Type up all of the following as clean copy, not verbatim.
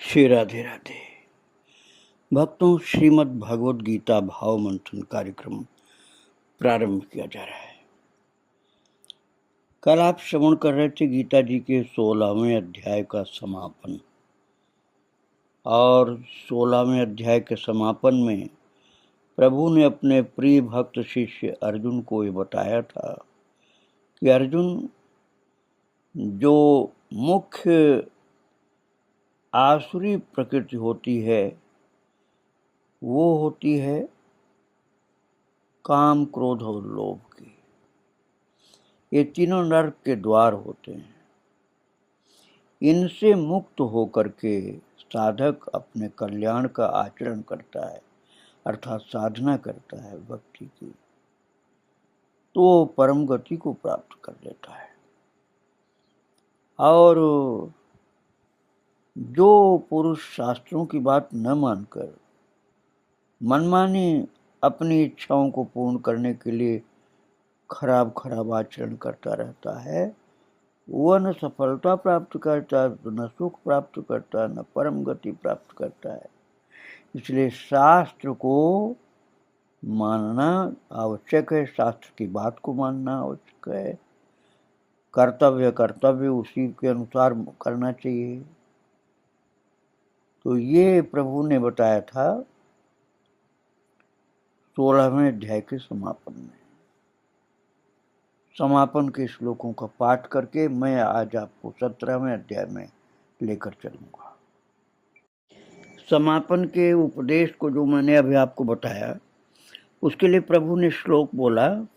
श्री राधे राधे। भक्तों, श्रीमद् भगवद गीता भाव मंथन कार्यक्रम प्रारंभ किया जा रहा है। कल आप श्रवण कर रहे थे गीता जी के 16वें अध्याय का समापन, और 16वें अध्याय के समापन में प्रभु ने अपने प्रिय भक्त शिष्य अर्जुन को ये बताया था कि अर्जुन, जो मुख्य आसुरी प्रकृति होती है वो होती है काम, क्रोध और लोभ की। ये तीनों नरक के द्वार होते हैं। इनसे मुक्त होकर के साधक अपने कल्याण का आचरण करता है, अर्थात साधना करता है भक्ति की, तो परम गति को प्राप्त कर लेता है। और जो पुरुष शास्त्रों की बात न मानकर मनमानी अपनी इच्छाओं को पूर्ण करने के लिए खराब आचरण करता रहता है, वह न सफलता प्राप्त करता, न सुख प्राप्त करता, न परम गति प्राप्त करता है। इसलिए शास्त्र को मानना आवश्यक है, शास्त्र की बात को मानना आवश्यक है। कर्तव्य उसी के अनुसार करना चाहिए। तो ये प्रभु ने बताया था 16वें अध्याय के समापन में। समापन के श्लोकों का पाठ करके मैं आज आपको 17वें अध्याय में लेकर चलूंगा। समापन के उपदेश को जो मैंने अभी आपको बताया, उसके लिए प्रभु ने श्लोक बोला,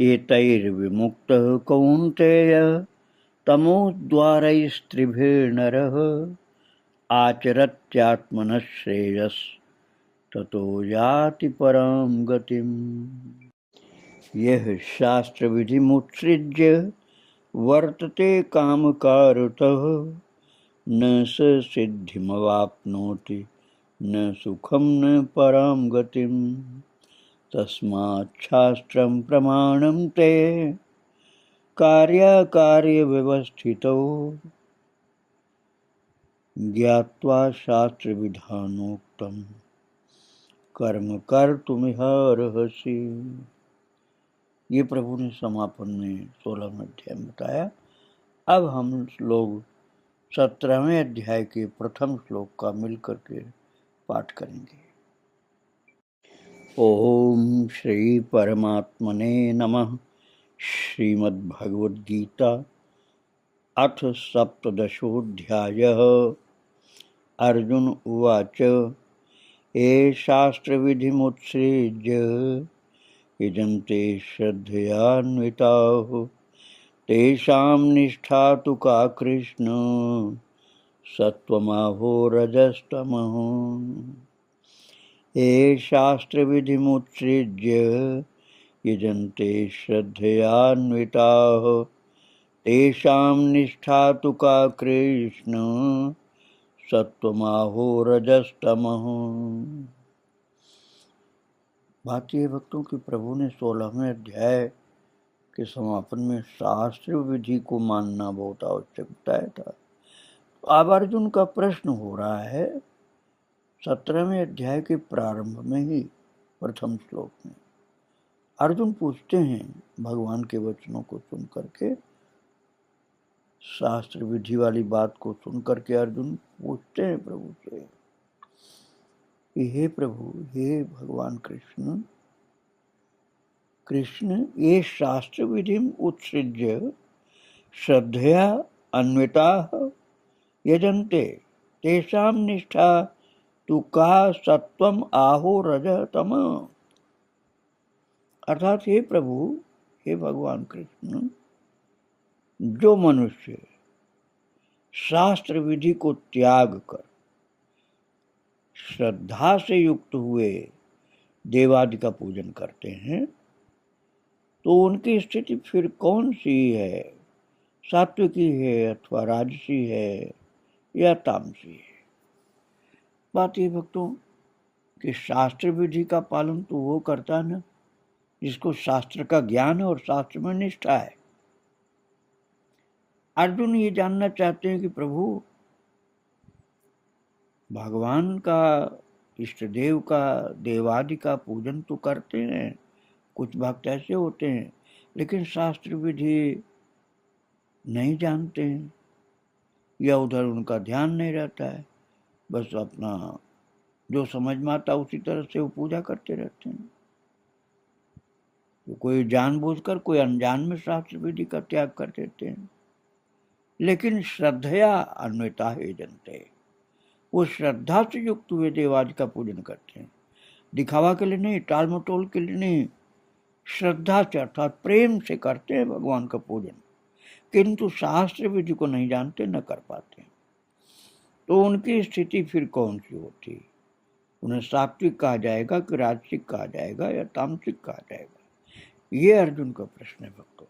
एतैर्विमुक्त कौन्तेय तमोद्वारैस्त्रिभिर्नरः आचरत्यात्मनः श्रेयस ततो याति परम गतिम। यह शास्त्र विधि मुत्सृज्य वर्तते कामकारतः न स सिद्धिमवाप्नोति न सुखम न परम गतिम। तस्मात् शास्त्रं प्रमाणं ते कार्याकार्य व्यवस्थितो ज्ञात्वा शास्त्र विधानोक्तम कर्म कर्तुमिहार्हसि। ये प्रभु ने समापन में 16वें अध्याय में बताया। अब हम लोग 17वें अध्याय के प्रथम श्लोक का मिलकर के पाठ करेंगे। ओम श्री परमात्मने नमः। श्रीमद् भगवद गीता अथ सप्तदशोऽध्यायः। अर्जुन उवाच ये शास्त्रविधिमुत्सृज्य इदं ते श्रद्धयान्विताः तेषां निष्ठा तु का कृष्ण सत्त्वमाहो रजस्तमः। ये शास्त्रविधिमुत्सृज्य इदं ते श्रद्धयान्विताः तेषां निष्ठा तु का कृष्ण सत्त्वमाहो रजस्तमः। भारतीय भक्तों की प्रभु ने 16वें अध्याय के समापन में शास्त्र विधि को मानना बहुत आवश्यक बताया था। अब अर्जुन का प्रश्न हो रहा है 17वें अध्याय के प्रारंभ में ही, प्रथम श्लोक में। अर्जुन पूछते हैं, भगवान के वचनों को सुन करके, शास्त्र विधि वाली बात को सुन करके अर्जुन पूछते हैं प्रभु से, हे प्रभु, हे भगवान कृष्ण, ये शास्त्र विधि उत्सृज्य श्रद्धया अन्विताः यजन्ते तेषां निष्ठा तु का सत्वम आहो रजः तमः। अर्थात हे प्रभु, हे भगवान कृष्ण, जो मनुष्य शास्त्र विधि को त्याग कर श्रद्धा से युक्त हुए देवादि का पूजन करते हैं, तो उनकी स्थिति फिर कौन सी है? सात्विकी है अथवा राजसी है या तामसी है? बात ये भक्तों कि शास्त्र विधि का पालन तो वो करता है ना जिसको शास्त्र का ज्ञान है और शास्त्र में निष्ठा है। अर्जुन ये जानना चाहते हैं कि प्रभु, भगवान का, इष्ट देव का, देवादि का पूजन तो करते हैं। कुछ भक्त ऐसे होते हैं लेकिन शास्त्र विधि नहीं जानते हैं या उधर उनका ध्यान नहीं रहता है, बस अपना जो समझ में आता उसी तरह से वो पूजा करते रहते हैं। तो कोई जानबूझकर, कोई अनजान में शास्त्र विधि का त्याग कर देते हैं। लेकिन श्रद्धया अन्विता है जनते, वो श्रद्धा से युक्त हुए देवादि का पूजन करते हैं। दिखावा के लिए नहीं, टाल मटोल के लिए नहीं, श्रद्धा से अर्थात प्रेम से करते हैं भगवान का पूजन, किंतु शास्त्र विधि को नहीं जानते, न कर पाते। तो उनकी स्थिति फिर कौन सी होती? उन्हें सात्विक कहा जाएगा कि राजसिक कहा जाएगा या तामसिक कहा जाएगा? ये अर्जुन का प्रश्न है भक्तों,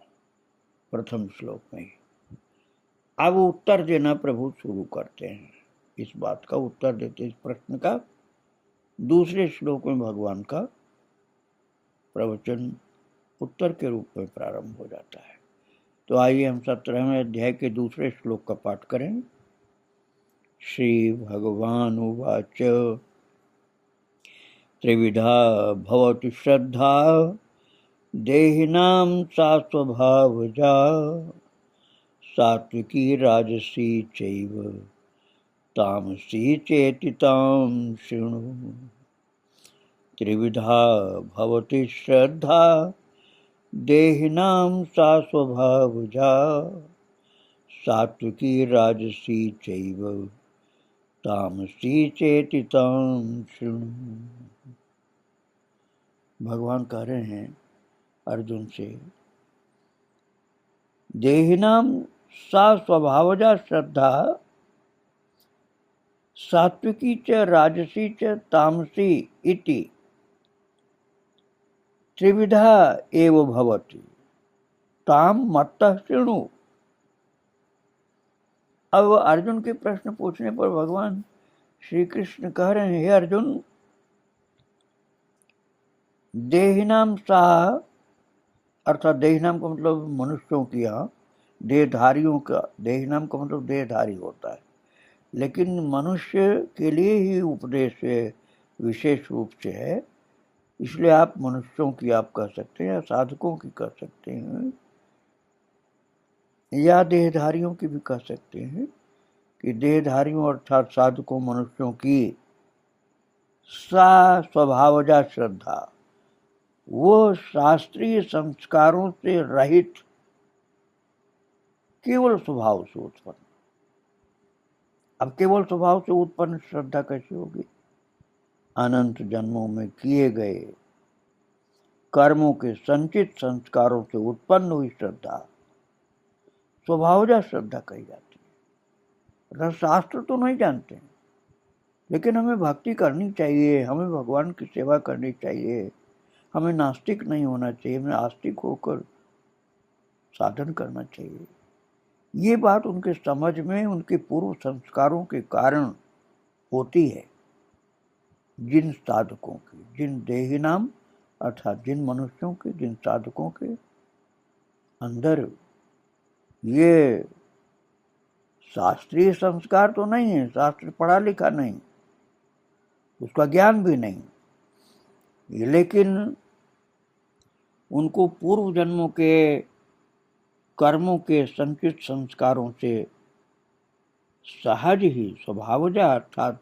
प्रथम श्लोक में ही। अब उत्तर देना प्रभु शुरू करते हैं। इस बात का उत्तर देते, इस प्रश्न का दूसरे श्लोक में भगवान का प्रवचन उत्तर के रूप में प्रारंभ हो जाता है। तो आइए हम 17वें अध्याय के दूसरे श्लोक का पाठ करें। श्री भगवान उवाच त्रिविधा भवतु श्रद्धा देहिनां सा स्वभावजा सात्विकी राजसी चैव तामसी चेति तां शृणु। त्रिविधा भवति श्रद्धा देहिनां सा स्वभावजा सात्विकी राजसी चैव तामसी चेति तां शृणु। भगवान कह रहे हैं अर्जुन से, देहिनां सा स्वभावजा श्रद्धा सात्विकी च राजसी च तामसी इति त्रिविधा एव भवति ताम मत्तः शृणु। अब अर्जुन के प्रश्न पूछने पर भगवान श्री कृष्ण कह रहे हैं, हे अर्जुन, देहिनाम सा अर्थात देहिनाम का मतलब मनुष्यों की, यहाँ देहधारियों का, देहिनाम का मतलब देहधारी होता है, लेकिन मनुष्य के लिए ही उपदेश विशेष रूप से है, इसलिए आप मनुष्यों की आप कह सकते हैं या साधकों की कह सकते हैं या देहधारियों की भी कह सकते हैं कि देहधारियों अर्थात साधकों मनुष्यों की सा स्वभावजा श्रद्धा, वो शास्त्रीय संस्कारों से रहित केवल स्वभाव से उत्पन्न। अब केवल स्वभाव से उत्पन्न श्रद्धा कैसी होगी? अनंत जन्मों में किए गए कर्मों के संचित संस्कारों से उत्पन्न हुई श्रद्धा स्वभावजा श्रद्धा कही जाती है। शास्त्र तो नहीं जानते, लेकिन हमें भक्ति करनी चाहिए, हमें भगवान की सेवा करनी चाहिए, हमें नास्तिक नहीं होना चाहिए, हमें आस्तिक होकर साधन करना चाहिए। ये बात उनके समझ में उनके पूर्व संस्कारों के कारण होती है। जिन साधकों की, जिन देही नाम अर्थात जिन मनुष्यों के, जिन साधकों के अंदर ये शास्त्रीय संस्कार तो नहीं है, शास्त्र पढ़ा लिखा नहीं, उसका ज्ञान भी नहीं, लेकिन उनको पूर्व जन्मों के कर्मों के संचित संस्कारों से सहज ही स्वभावजा अर्थात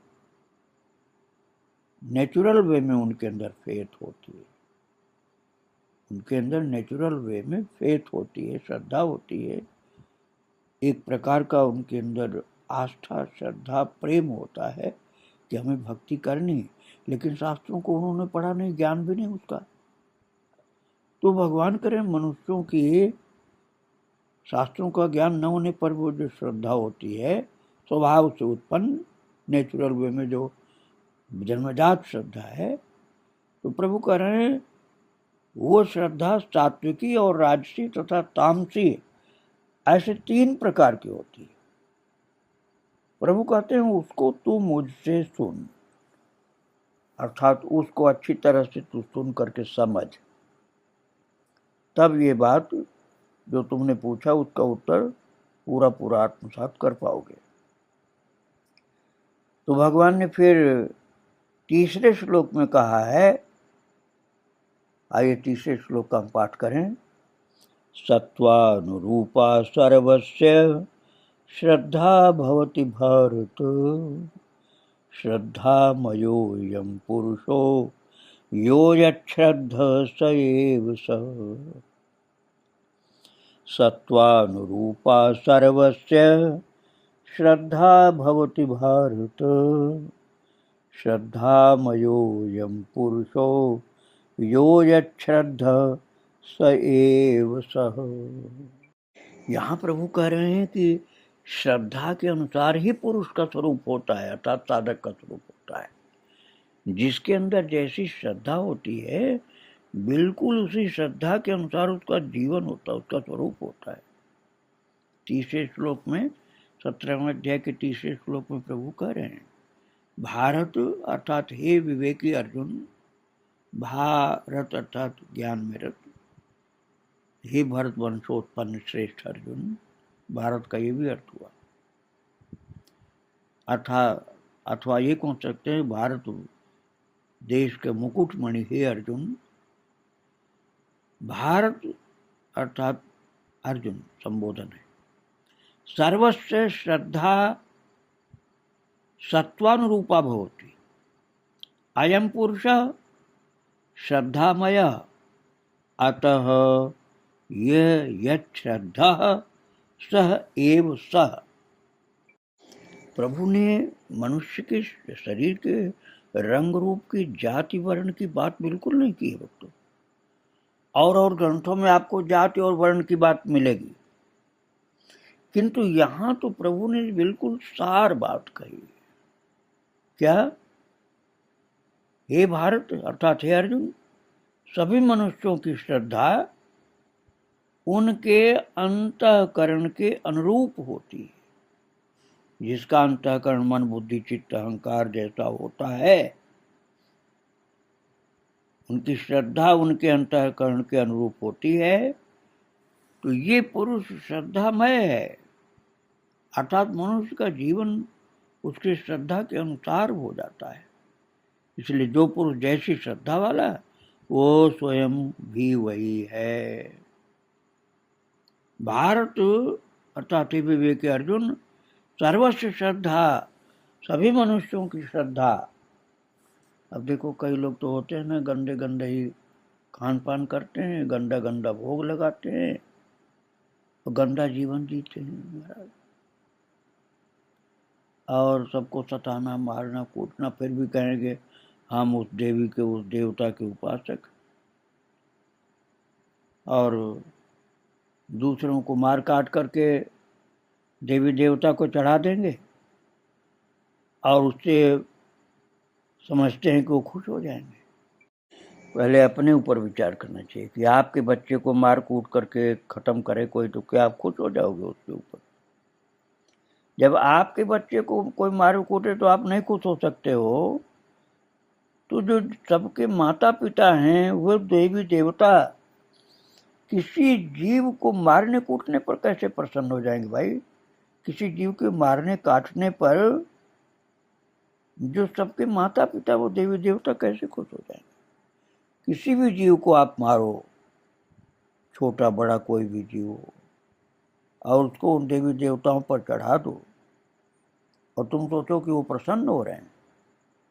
नेचुरल वे में उनके अंदर फेथ होती है, उनके अंदर नेचुरल वे में फेथ होती है, श्रद्धा होती है, एक प्रकार का उनके अंदर आस्था, श्रद्धा, प्रेम होता है कि हमें भक्ति करनी है, लेकिन शास्त्रों को उन्होंने पढ़ा नहीं, ज्ञान भी नहीं उसका। तो भगवान करें मनुष्यों की शास्त्रों का ज्ञान न होने पर वो जो श्रद्धा होती है स्वभाव से उत्पन्न नेचुरल वे में जो जन्मजात श्रद्धा है, तो प्रभु कह रहे हैं वो श्रद्धा सात्विकी और राजसी तथा तामसी ऐसे 3 प्रकार की होती है। प्रभु कहते हैं उसको तू मुझसे सुन, अर्थात उसको अच्छी तरह से तू सुन करके समझ, तब ये बात जो तुमने पूछा उसका उत्तर पूरा पूरा आत्मसात कर पाओगे। तो भगवान ने फिर तीसरे श्लोक में कहा है, आइए तीसरे श्लोक का हम पाठ करें। सत्वानुरूपा सर्वस्य श्रद्धा भवति भारत, श्रद्धामयोऽयं पुरुषो यो यच्छ्रद्धः स एव सः। सत्वानुरूपा सर्वस्य श्रद्धा भवति भारत, श्रद्धामयोऽयं पुरुषो यो यच्छ्रद्धः स एव सः। यहाँ प्रभु कह रहे हैं कि श्रद्धा के अनुसार ही पुरुष का स्वरूप होता है, अर्थात साधक का स्वरूप होता है। जिसके अंदर जैसी श्रद्धा होती है, बिल्कुल उसी श्रद्धा के अनुसार उसका जीवन होता है, उसका स्वरूप होता है। तीसरे श्लोक में, 17वें अध्याय के तीसरे श्लोक में प्रभु कह रहे हैं, भारत अर्थात हे विवेकी अर्जुन, भारत अर्थात ज्ञान में रत, हे भरत वंशोत्पन्न श्रेष्ठ अर्जुन, भारत का ये भी अर्थ हुआ। अथवा ये कह सकते हैं, भारत देश के मुकुटमणि हे अर्जुन। भारत अर्थात अर्जुन संबोधन है। सर्वस्य श्रद्धा सत्वानुरूपा भवति, अयं पुरुषः श्रद्धामयः, अतः यः यच्छ्रद्धः सः एव सः। प्रभु ने मनुष्य के शरीर के रंग रूप की, जाति वर्ण की बात बिल्कुल नहीं की है भक्तों। और ग्रंथों में आपको जाति और वर्ण की बात मिलेगी, किंतु यहाँ तो प्रभु ने बिल्कुल सार बात कही। क्या? हे भारत अर्थात हे अर्जुन, सभी मनुष्यों की श्रद्धा उनके अंतःकरण के अनुरूप होती है। जिसका अंतःकरण मन बुद्धि चित्त अहंकार जैसा होता है, उनकी श्रद्धा उनके अंतःकरण के अनुरूप होती है। तो ये पुरुष श्रद्धामय है, अर्थात मनुष्य का जीवन उसकी श्रद्धा के अनुसार हो जाता है। इसलिए जो पुरुष जैसी श्रद्धा वाला, वो स्वयं भी वही है। भारत अर्थात विवेकी अर्जुन, सर्वस्व श्रद्धा, सभी मनुष्यों की श्रद्धा। अब देखो कई लोग तो होते हैं ना, गंदे गंदे ही खान पान करते हैं, गंदा गंदा भोग लगाते हैं और गंदा जीवन जीते हैं महाराज, और सबको सताना मारना कूटना, फिर भी कहेंगे हम उस देवी के, उस देवता के उपासक, और दूसरों को मार काट करके देवी देवता को चढ़ा देंगे और उससे समझते हैं कि वो खुश हो जाएंगे। पहले अपने ऊपर विचार करना चाहिए कि आपके बच्चे को मार कूट करके खत्म करे कोई, तो क्या आप खुश हो जाओगे उसके ऊपर? जब आपके बच्चे को कोई मारे कूटे तो आप नहीं खुश हो सकते हो, तो जो सबके माता पिता हैं वो देवी देवता किसी जीव को मारने कूटने पर कैसे प्रसन्न हो जाएंगे भाई? किसी जीव के मारने काटने पर जो सबके माता पिता वो देवी देवता कैसे खुश हो जाएंगे? किसी भी जीव को आप मारो, छोटा बड़ा कोई भी जीव हो, और उसको उन देवी देवताओं पर चढ़ा दो और तुम सोचो कि वो प्रसन्न हो रहे हैं,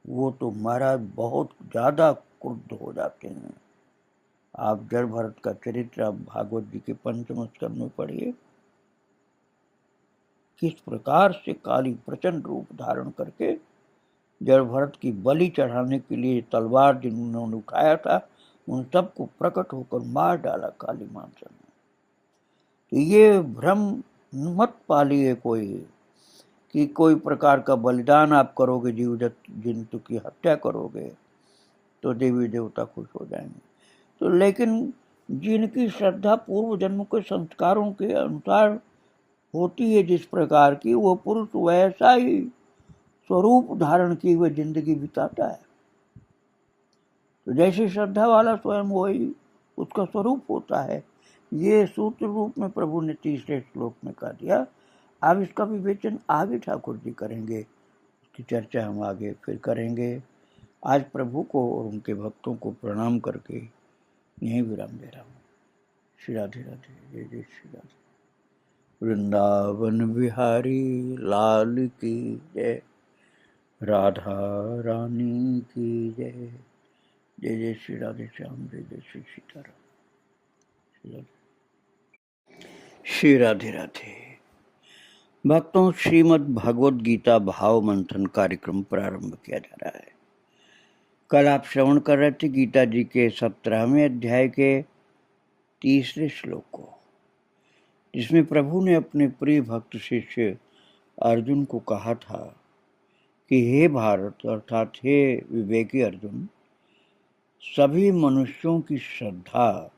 वो तो महाराज बहुत ज्यादा क्रुद्ध हो जाते हैं। आप जड़ भरत का चरित्र आप भागवत जी के 5वें स्कंद में पढ़िए, किस प्रकार से काली प्रचंड रूप धारण करके जड़ भरत की बलि चढ़ाने के लिए तलवार जिन्होंने उठाया था, उन सबको प्रकट होकर मार डाला काली मानसा ने। तो ये भ्रम मत पालिए कोई कि कोई प्रकार का बलिदान आप करोगे, जीव जंतु की हत्या करोगे तो देवी देवता खुश हो जाएंगे। तो लेकिन जिनकी श्रद्धा पूर्व जन्म के संस्कारों के अनुसार होती है जिस प्रकार की, वो पुरुष वैसा ही स्वरूप धारण की हुए जिंदगी बिताता है। तो जैसी श्रद्धा वाला स्वयं वही उसका स्वरूप होता है। ये सूत्र रूप में प्रभु ने तीसरे श्लोक में कह दिया। अब इसका विवेचन आगे ठाकुर जी करेंगे। की चर्चा हम आगे फिर करेंगे। आज प्रभु को और उनके भक्तों को प्रणाम करके यहीं विराम दे रहा हूँ। श्री राधे राधे, जय जय श्री राधे। वृंदावन बिहारी लाल की जय, राधा रानी की जय। जय जय श्री राधे श्याम, जय जय श्री सीताराम। श्री राधे राधे। भक्तों, श्रीमद् भगवद गीता भाव मंथन कार्यक्रम प्रारंभ किया जा रहा है। कल आप श्रवण कर रहे थे गीता जी के 17वें अध्याय के 3रे श्लोक को, जिसमें प्रभु ने अपने प्रिय भक्त शिष्य अर्जुन को कहा था कि हे भारत अर्थात हे विवेकी अर्जुन, सभी मनुष्यों की श्रद्धा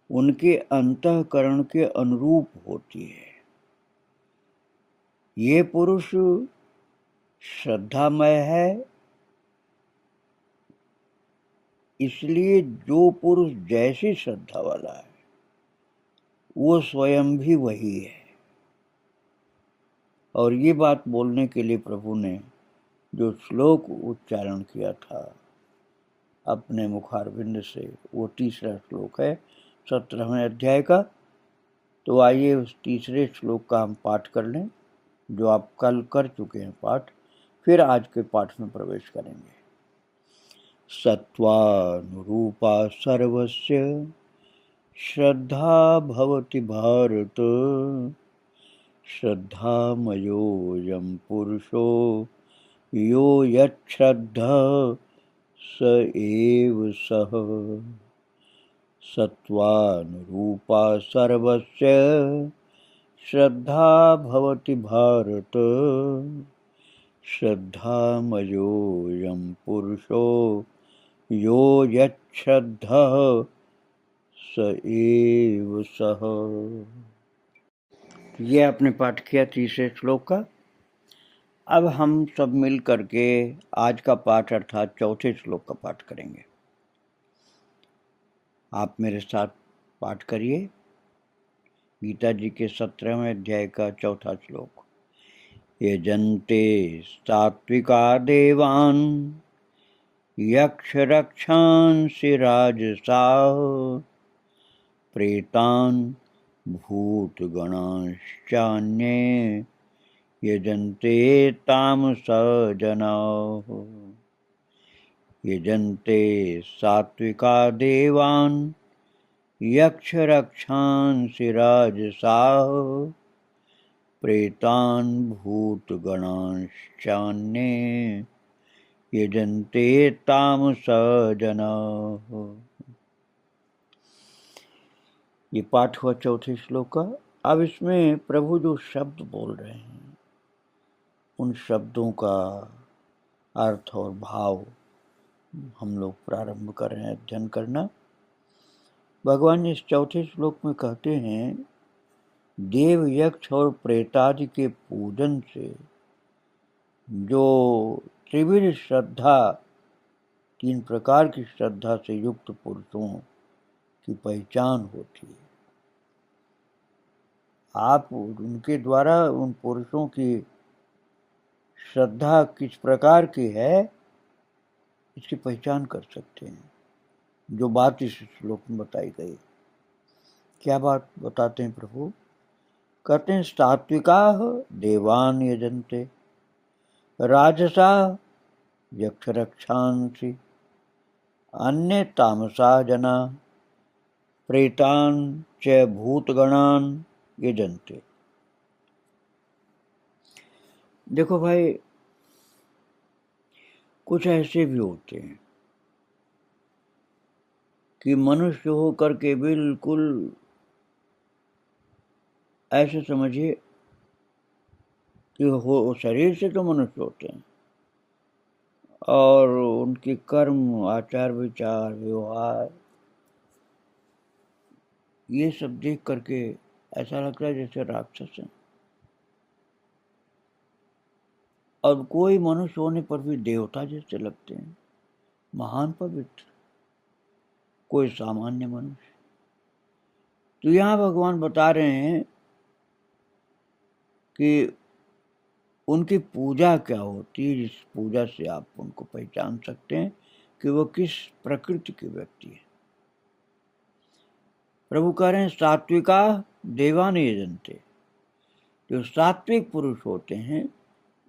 उनके अंतःकरण के अनुरूप होती है। ये पुरुष श्रद्धामय है, इसलिए जो पुरुष जैसी श्रद्धा वाला है वो स्वयं भी वही है। और ये बात बोलने के लिए प्रभु ने जो श्लोक उच्चारण किया था अपने मुखारविंद से, वो 3रा श्लोक है 17वें अध्याय का। तो आइए उस 3रे श्लोक का हम पाठ कर लें, जो आप कल कर चुके हैं पाठ, फिर आज के पाठ में प्रवेश करेंगे। सत्वानुरूपा सर्वस्य श्रद्धा भवति भारत, श्रद्धामयोऽयं पुरुषो यो यच्छ्रद्धः स एव सः। सत्वानुरूपा सर्वस्य श्रद्धा भवति भारत, श्रद्धामयोऽयं पुरुषो यो यच्छ्रद्धः स एव सः। ये आपने पाठ किया 3रे श्लोक का। अब हम सब मिल करके आज का पाठ अर्थात 4थे श्लोक का पाठ करेंगे। आप मेरे साथ पाठ करिए गीता जी के 17वें अध्याय का 4था श्लोक। यजन्ते सात्विका देवान् यक्ष रक्षांसि राजसाः, प्रेतान् भूतगणांश्चान्ये यजन्ते तामसा जनाः। यजन्ते सात्विका देवान् यक्ष रक्षांसि राजसाः, प्रेतान् भूतगणांश्चान्ये यजन्ते तामसा जनाः। ये पाठ हुआ 4थे श्लोक का। अब इसमें प्रभु जो शब्द बोल रहे हैं उन शब्दों का अर्थ और भाव हम लोग प्रारंभ कर रहे हैं अध्ययन करना। भगवान इस 4थे श्लोक में कहते हैं, देव यक्ष और प्रेतादि के पूजन से जो त्रिविध श्रद्धा, 3 प्रकार की श्रद्धा से युक्त पुरुषों की पहचान होती है। आप उनके द्वारा उन पुरुषों की श्रद्धा किस प्रकार की है इसकी पहचान कर सकते हैं, जो बात इस श्लोक में बताई गई। क्या बात बताते हैं प्रभु? कहते हैं, सात्विकाः देवान् यजन्ते, राजसा यक्ष रक्षांसि, अन्ये तामसा जना, प्रेतान् च भूतगणान् यजन्ते। देखो भाई, कुछ ऐसे भी होते हैं कि मनुष्य होकर के बिल्कुल ऐसे समझिए कि हो शरीर से तो मनुष्य होते हैं और उनके कर्म, आचार विचार, व्यवहार, ये सब देख करके ऐसा लगता है जैसे राक्षस हैं। और कोई मनुष्य होने पर भी देवता जैसे लगते हैं, महान पवित्र, कोई सामान्य मनुष्य। तो यहाँ भगवान बता रहे हैं कि उनकी पूजा क्या होती है, जिस पूजा से आप उनको पहचान सकते हैं कि वो किस प्रकृति के व्यक्ति है। प्रभु कह रहे हैं सात्विका देवानि यजन्ते, जो सात्विक पुरुष होते हैं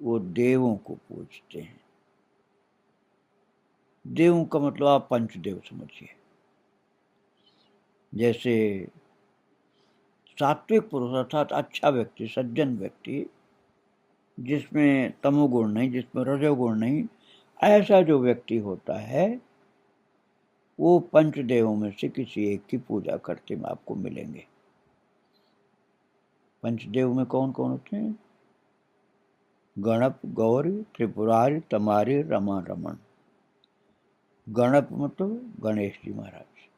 वो देवों को पूजते हैं। देवों का मतलब आप पंचदेव समझिए। जैसे सात्विक पुरुष अर्थात अच्छा व्यक्ति, सज्जन व्यक्ति, जिसमें तमोगुण नहीं, जिसमें रजोगुण नहीं, ऐसा जो व्यक्ति होता है वो पंचदेवों में से किसी एक की पूजा करते में आपको मिलेंगे। पंचदेव में कौन कौन होते हैं? गणप, गौरी, त्रिपुरारी, तमारी, रमा, रमन। गणप मतलब गणेश जी महाराज।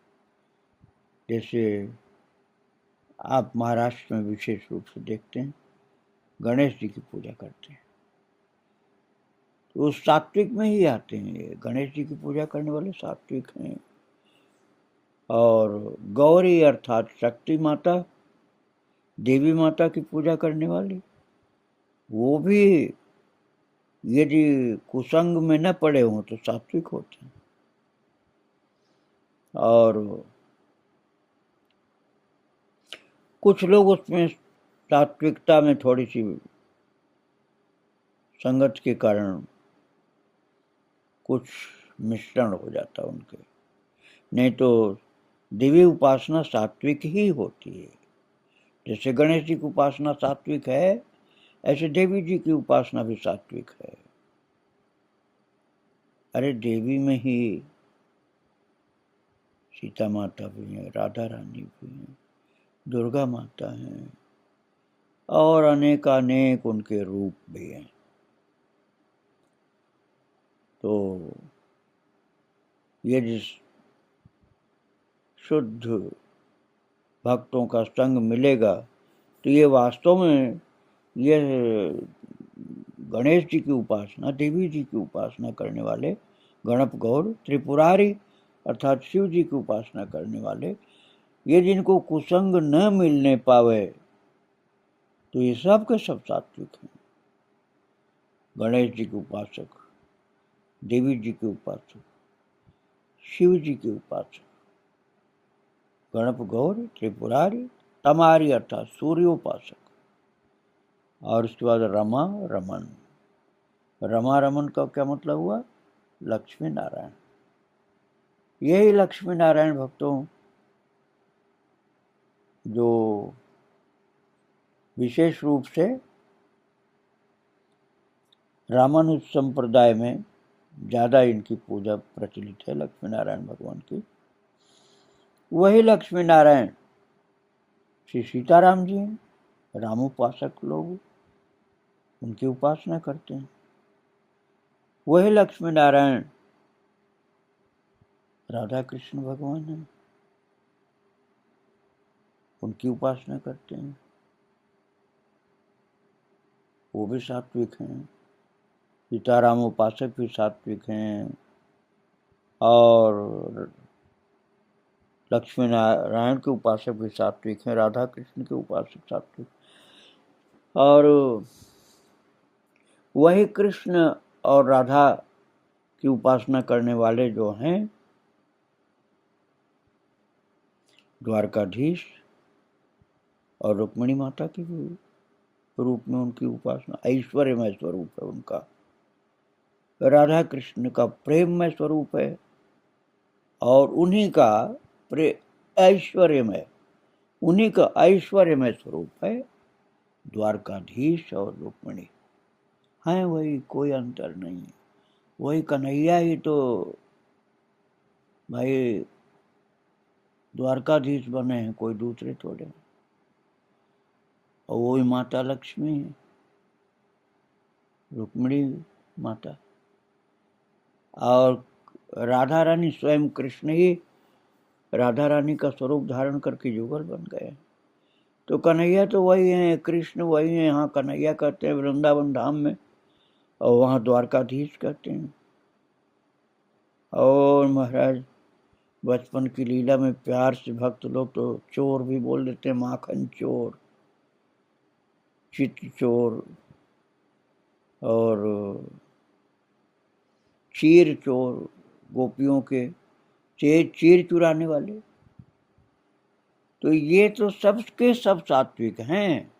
जैसे आप महाराष्ट्र में विशेष रूप से देखते हैं गणेश जी की पूजा करते हैं, तो उस सात्विक में ही आते हैं। ये गणेश जी की पूजा करने वाले सात्विक हैं। और गौरी अर्थात शक्ति माता, देवी माता की पूजा करने वाली, वो भी यदि कुसंग में न पड़े हों तो सात्विक होते हैं। और कुछ लोग उसमें सात्विकता में थोड़ी सी संगत के कारण कुछ मिश्रण हो जाता उनके, नहीं तो दिव्य उपासना सात्विक ही होती है। जैसे गणेश जी की उपासना सात्विक है, ऐसे देवी जी की उपासना भी सात्विक है। अरे देवी में ही सीता माता भी है, राधा रानी भी है, दुर्गा माता हैं और अनेक उनके रूप भी हैं। तो ये जिस शुद्ध भक्तों का संग मिलेगा तो ये वास्तव में ये गणेश जी की उपासना, देवी जी की उपासना करने वाले, गणप, गौर, त्रिपुरारी अर्थात शिव जी की उपासना करने वाले, ये जिनको कुसंग न मिलने पावे तो ये सब के सब सात्विक हैं। गणेश जी के उपासक, देवी जी के उपासक, शिव जी के उपासक, गणप, गौर, त्रिपुरारी, तमारी अर्थात सूर्योपासक, और उसके बाद रमा, रमन। रमा रमन का क्या मतलब हुआ? लक्ष्मी नारायण। यही लक्ष्मी नारायण भक्तों जो विशेष रूप से रामानुज संप्रदाय में ज़्यादा इनकी पूजा प्रचलित है, लक्ष्मी नारायण भगवान की। वही लक्ष्मी नारायण श्री सीताराम जी हैं। रामोपासक लोग उनकी उपासना करते हैं। वही लक्ष्मी नारायण राधा कृष्ण भगवान हैं, उनकी उपासना करते हैं। वो भी सात्विक हैं। सीताराम उपासक भी सात्विक हैं और लक्ष्मी नारायण के उपासक भी सात्विक हैं, राधा कृष्ण के उपासक सात्विक। और वही कृष्ण और राधा की उपासना करने वाले जो हैं द्वारकाधीश और रुक्मिणी माता के भी रूप में उनकी उपासना, ऐश्वर्यमय स्वरूप है उनका। राधा कृष्ण का प्रेममय स्वरूप है और उन्हीं का ऐश्वर्यमय, उन्हीं का ऐश्वर्यमय स्वरूप है द्वारकाधीश और रुक्मिणी। हैं वही, कोई अंतर नहीं है। वही कन्हैया ही तो भाई द्वारकाधीश बने हैं, कोई दूसरे थोड़े। और वही माता लक्ष्मी है, रुक्मिणी माता। और राधा रानी स्वयं कृष्ण ही राधा रानी का स्वरूप धारण करके युगल बन गए। तो कन्हैया तो वही है, कृष्ण वही है। यहाँ कन्हैया कहते हैं वृंदावन धाम में, और वहाँ द्वारकाधीश कहते हैं। और महाराज बचपन की लीला में प्यार से भक्त लोग तो चोर भी बोल देते हैं, माखन चोर, चित चोर, और चीर चोर, गोपियों के चीर चुराने वाले, तो ये तो सबके सब सात्विक हैं।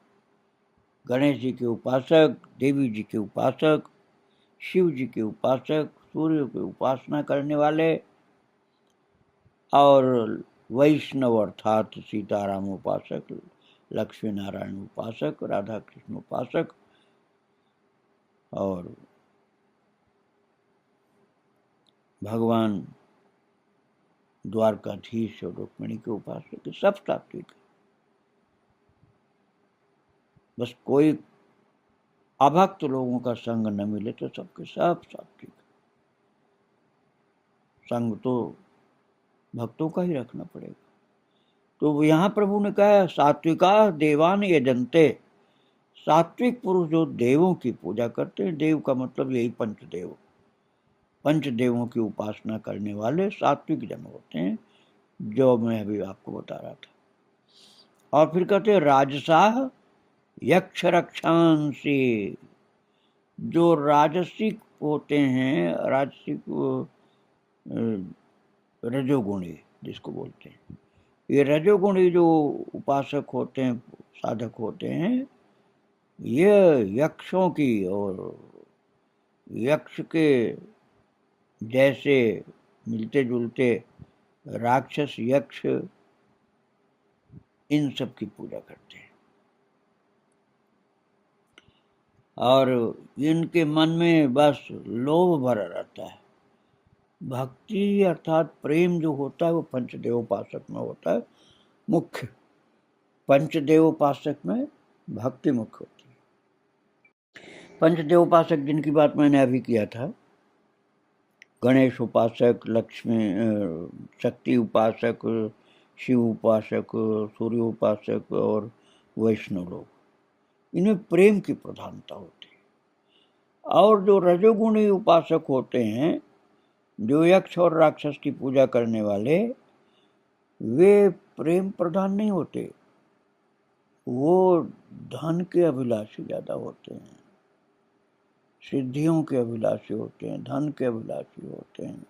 गणेश जी के उपासक, देवी जी के उपासक, शिव जी के उपासक, सूर्य की उपासना करने वाले, और वैष्णव अर्थात सीताराम उपासक, लक्ष्मी नारायण उपासक, राधा कृष्ण उपासक, और भगवान द्वारकाधीश और रुक्मिणी के उपासक, सब सात्विक। बस कोई अभक्त लोगों का संग न मिले तो सबके सब सात्विक। संग तो भक्तों का ही रखना पड़ेगा। तो यहाँ प्रभु ने कहा सात्विका देवान यजन्ते, सात्विक पुरुष जो देवों की पूजा करते हैं, देव का मतलब यही पंचदेव, पंचदेवों की उपासना करने वाले सात्विक जन होते हैं, जो मैं अभी आपको बता रहा था। और फिर कहते हैं राजसाह यक्ष रक्षांसी, जो राजसिक होते हैं, राजसिक रजोगुणी जिसको बोलते हैं, ये रजोगुणी जो उपासक होते हैं, साधक होते हैं, ये यक्षों की और यक्ष के जैसे मिलते जुलते राक्षस यक्ष, इन सब की पूजा करते हैं। और इनके मन में बस लोभ भरा रहता है। भक्ति अर्थात प्रेम जो होता है वो पंचदेवोपासक में होता है मुख्य। पंचदेवोपासक में भक्ति मुख्य होती है। पंचदेवोपासक जिनकी बात मैंने अभी किया था, गणेश उपासक, लक्ष्मी शक्ति उपासक, शिव उपासक, सूर्य उपासक और वैष्णव लोग, इनमें प्रेम की प्रधानता होती है। और जो रजोगुणी उपासक होते हैं, जो यक्ष और राक्षस की पूजा करने वाले, वे प्रेम प्रधान नहीं होते, वो धन के अभिलाषी ज्यादा होते हैं, सिद्धियों के अभिलाषी होते हैं, धन के अभिलाषी होते हैं,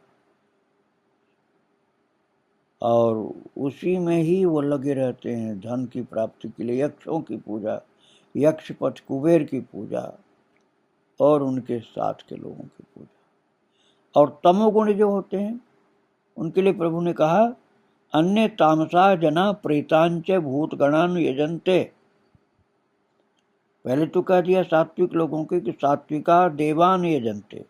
और उसी में ही वो लगे रहते हैं धन की प्राप्ति के लिए। यक्षों की पूजा, यक्षपथ कुबेर की पूजा और उनके साथ के लोगों की पूजा। और तमोगुण जो होते हैं, उनके लिए प्रभु ने कहा अन्य तामसा जना प्रेतांच भूतगणान यजन्ते। पहले तो कह दिया सात्विक लोगों के कि सात्विका देवान यजन्ते,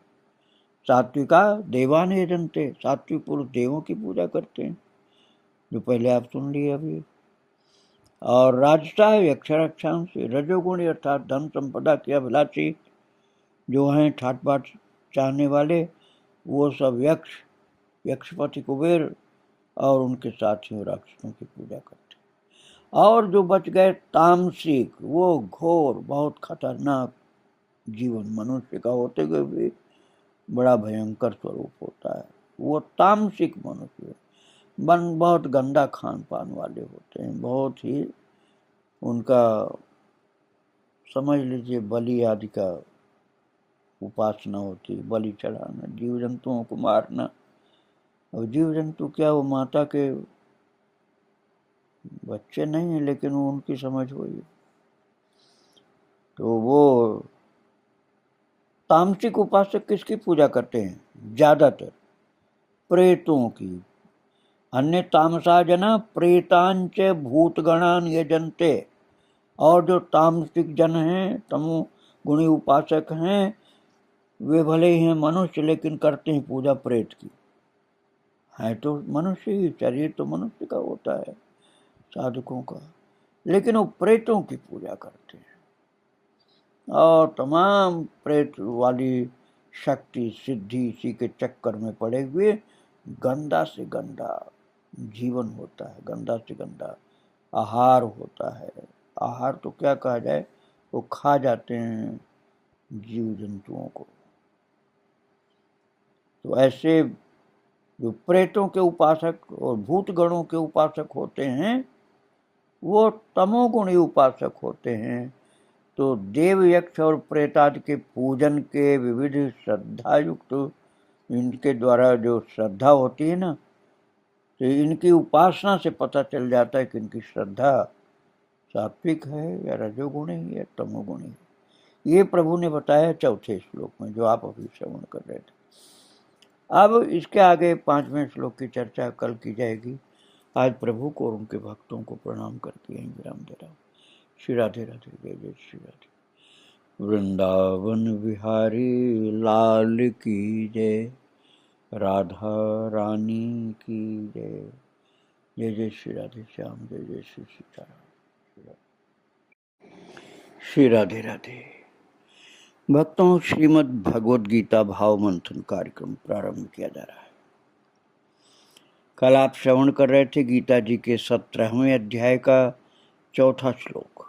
सात्विका देवान यजन्ते, सात्विक पुरुष देवों की पूजा करते हैं, जो पहले आप सुन लिए अभी। और राजसा यक्ष रक्षांसी, रजोगुणी अर्थात धन संपदा के अभिलाषी जो हैं, ठाट बाट चाहने वाले, वो सब यक्ष, यक्षपति कुबेर और उनके साथियों राक्षसों की पूजा करते। और जो बच गए तामसिक, वो घोर बहुत खतरनाक जीवन मनुष्य का होते हुए भी बड़ा भयंकर स्वरूप होता है, वो तामसिक मनुष्य बहुत गंदा खान पान वाले होते हैं, बहुत ही उनका समझ लीजिए बलि आदि का उपासना होती है, बलि चढ़ाना, जीव जंतुओं को मारना। और जीव जंतु क्या, वो माता के बच्चे नहीं है, लेकिन वो उनकी समझ हुई। तो वो तामसिक उपासक किसकी पूजा करते हैं? ज्यादातर प्रेतों की। अन्य तामसा जना प्रेतांच भूतगणान यजन्ते, और जो तामसिक जन हैं, तमो गुणी उपासक हैं, वे भले ही हैं मनुष्य, लेकिन करते हैं पूजा प्रेत की। है तो मनुष्य ही, शरीर तो मनुष्य का होता है साधकों का, लेकिन वो प्रेतों की पूजा करते हैं और तमाम प्रेत वाली शक्ति सिद्धि इसी के चक्कर में पड़े हुए गंदा से गंदा जीवन होता है, गंदा से गंदा आहार होता है। आहार तो क्या कहा जाए, वो खा जाते हैं जीव जंतुओं को। तो ऐसे जो प्रेतों के उपासक और भूत गणों के उपासक होते हैं, वो तमोगुणी उपासक होते हैं, तो देव यक्ष और प्रेतादि के पूजन के विविध श्रद्धा युक्त इनके द्वारा जो श्रद्धा होती है ना, तो इनकी उपासना से पता चल जाता है कि इनकी श्रद्धा सात्विक है या रजोगुणी है या तमोगुणी है। ये प्रभु ने बताया चौथे श्लोक में, जो आप अभी श्रवण कर रहे थे। अब इसके आगे 5वें श्लोक की चर्चा कल की जाएगी। आज प्रभु को और उनके भक्तों को प्रणाम करके यहीं विराम दे रहा हूँ। श्री राधे राधे, जय जय श्री राधे। वृंदावन बिहारी लाल की जय, राधा रानी की जय। जय जय श्री राधे श्याम, जय जय श्री सीताराम। श्री राधे राधे। भक्तों, श्रीमद् भगवद गीता भाव मंथन कार्यक्रम प्रारंभ किया जा रहा है। कल आप श्रवण कर रहे थे गीता जी के 17वें अध्याय का 4था श्लोक,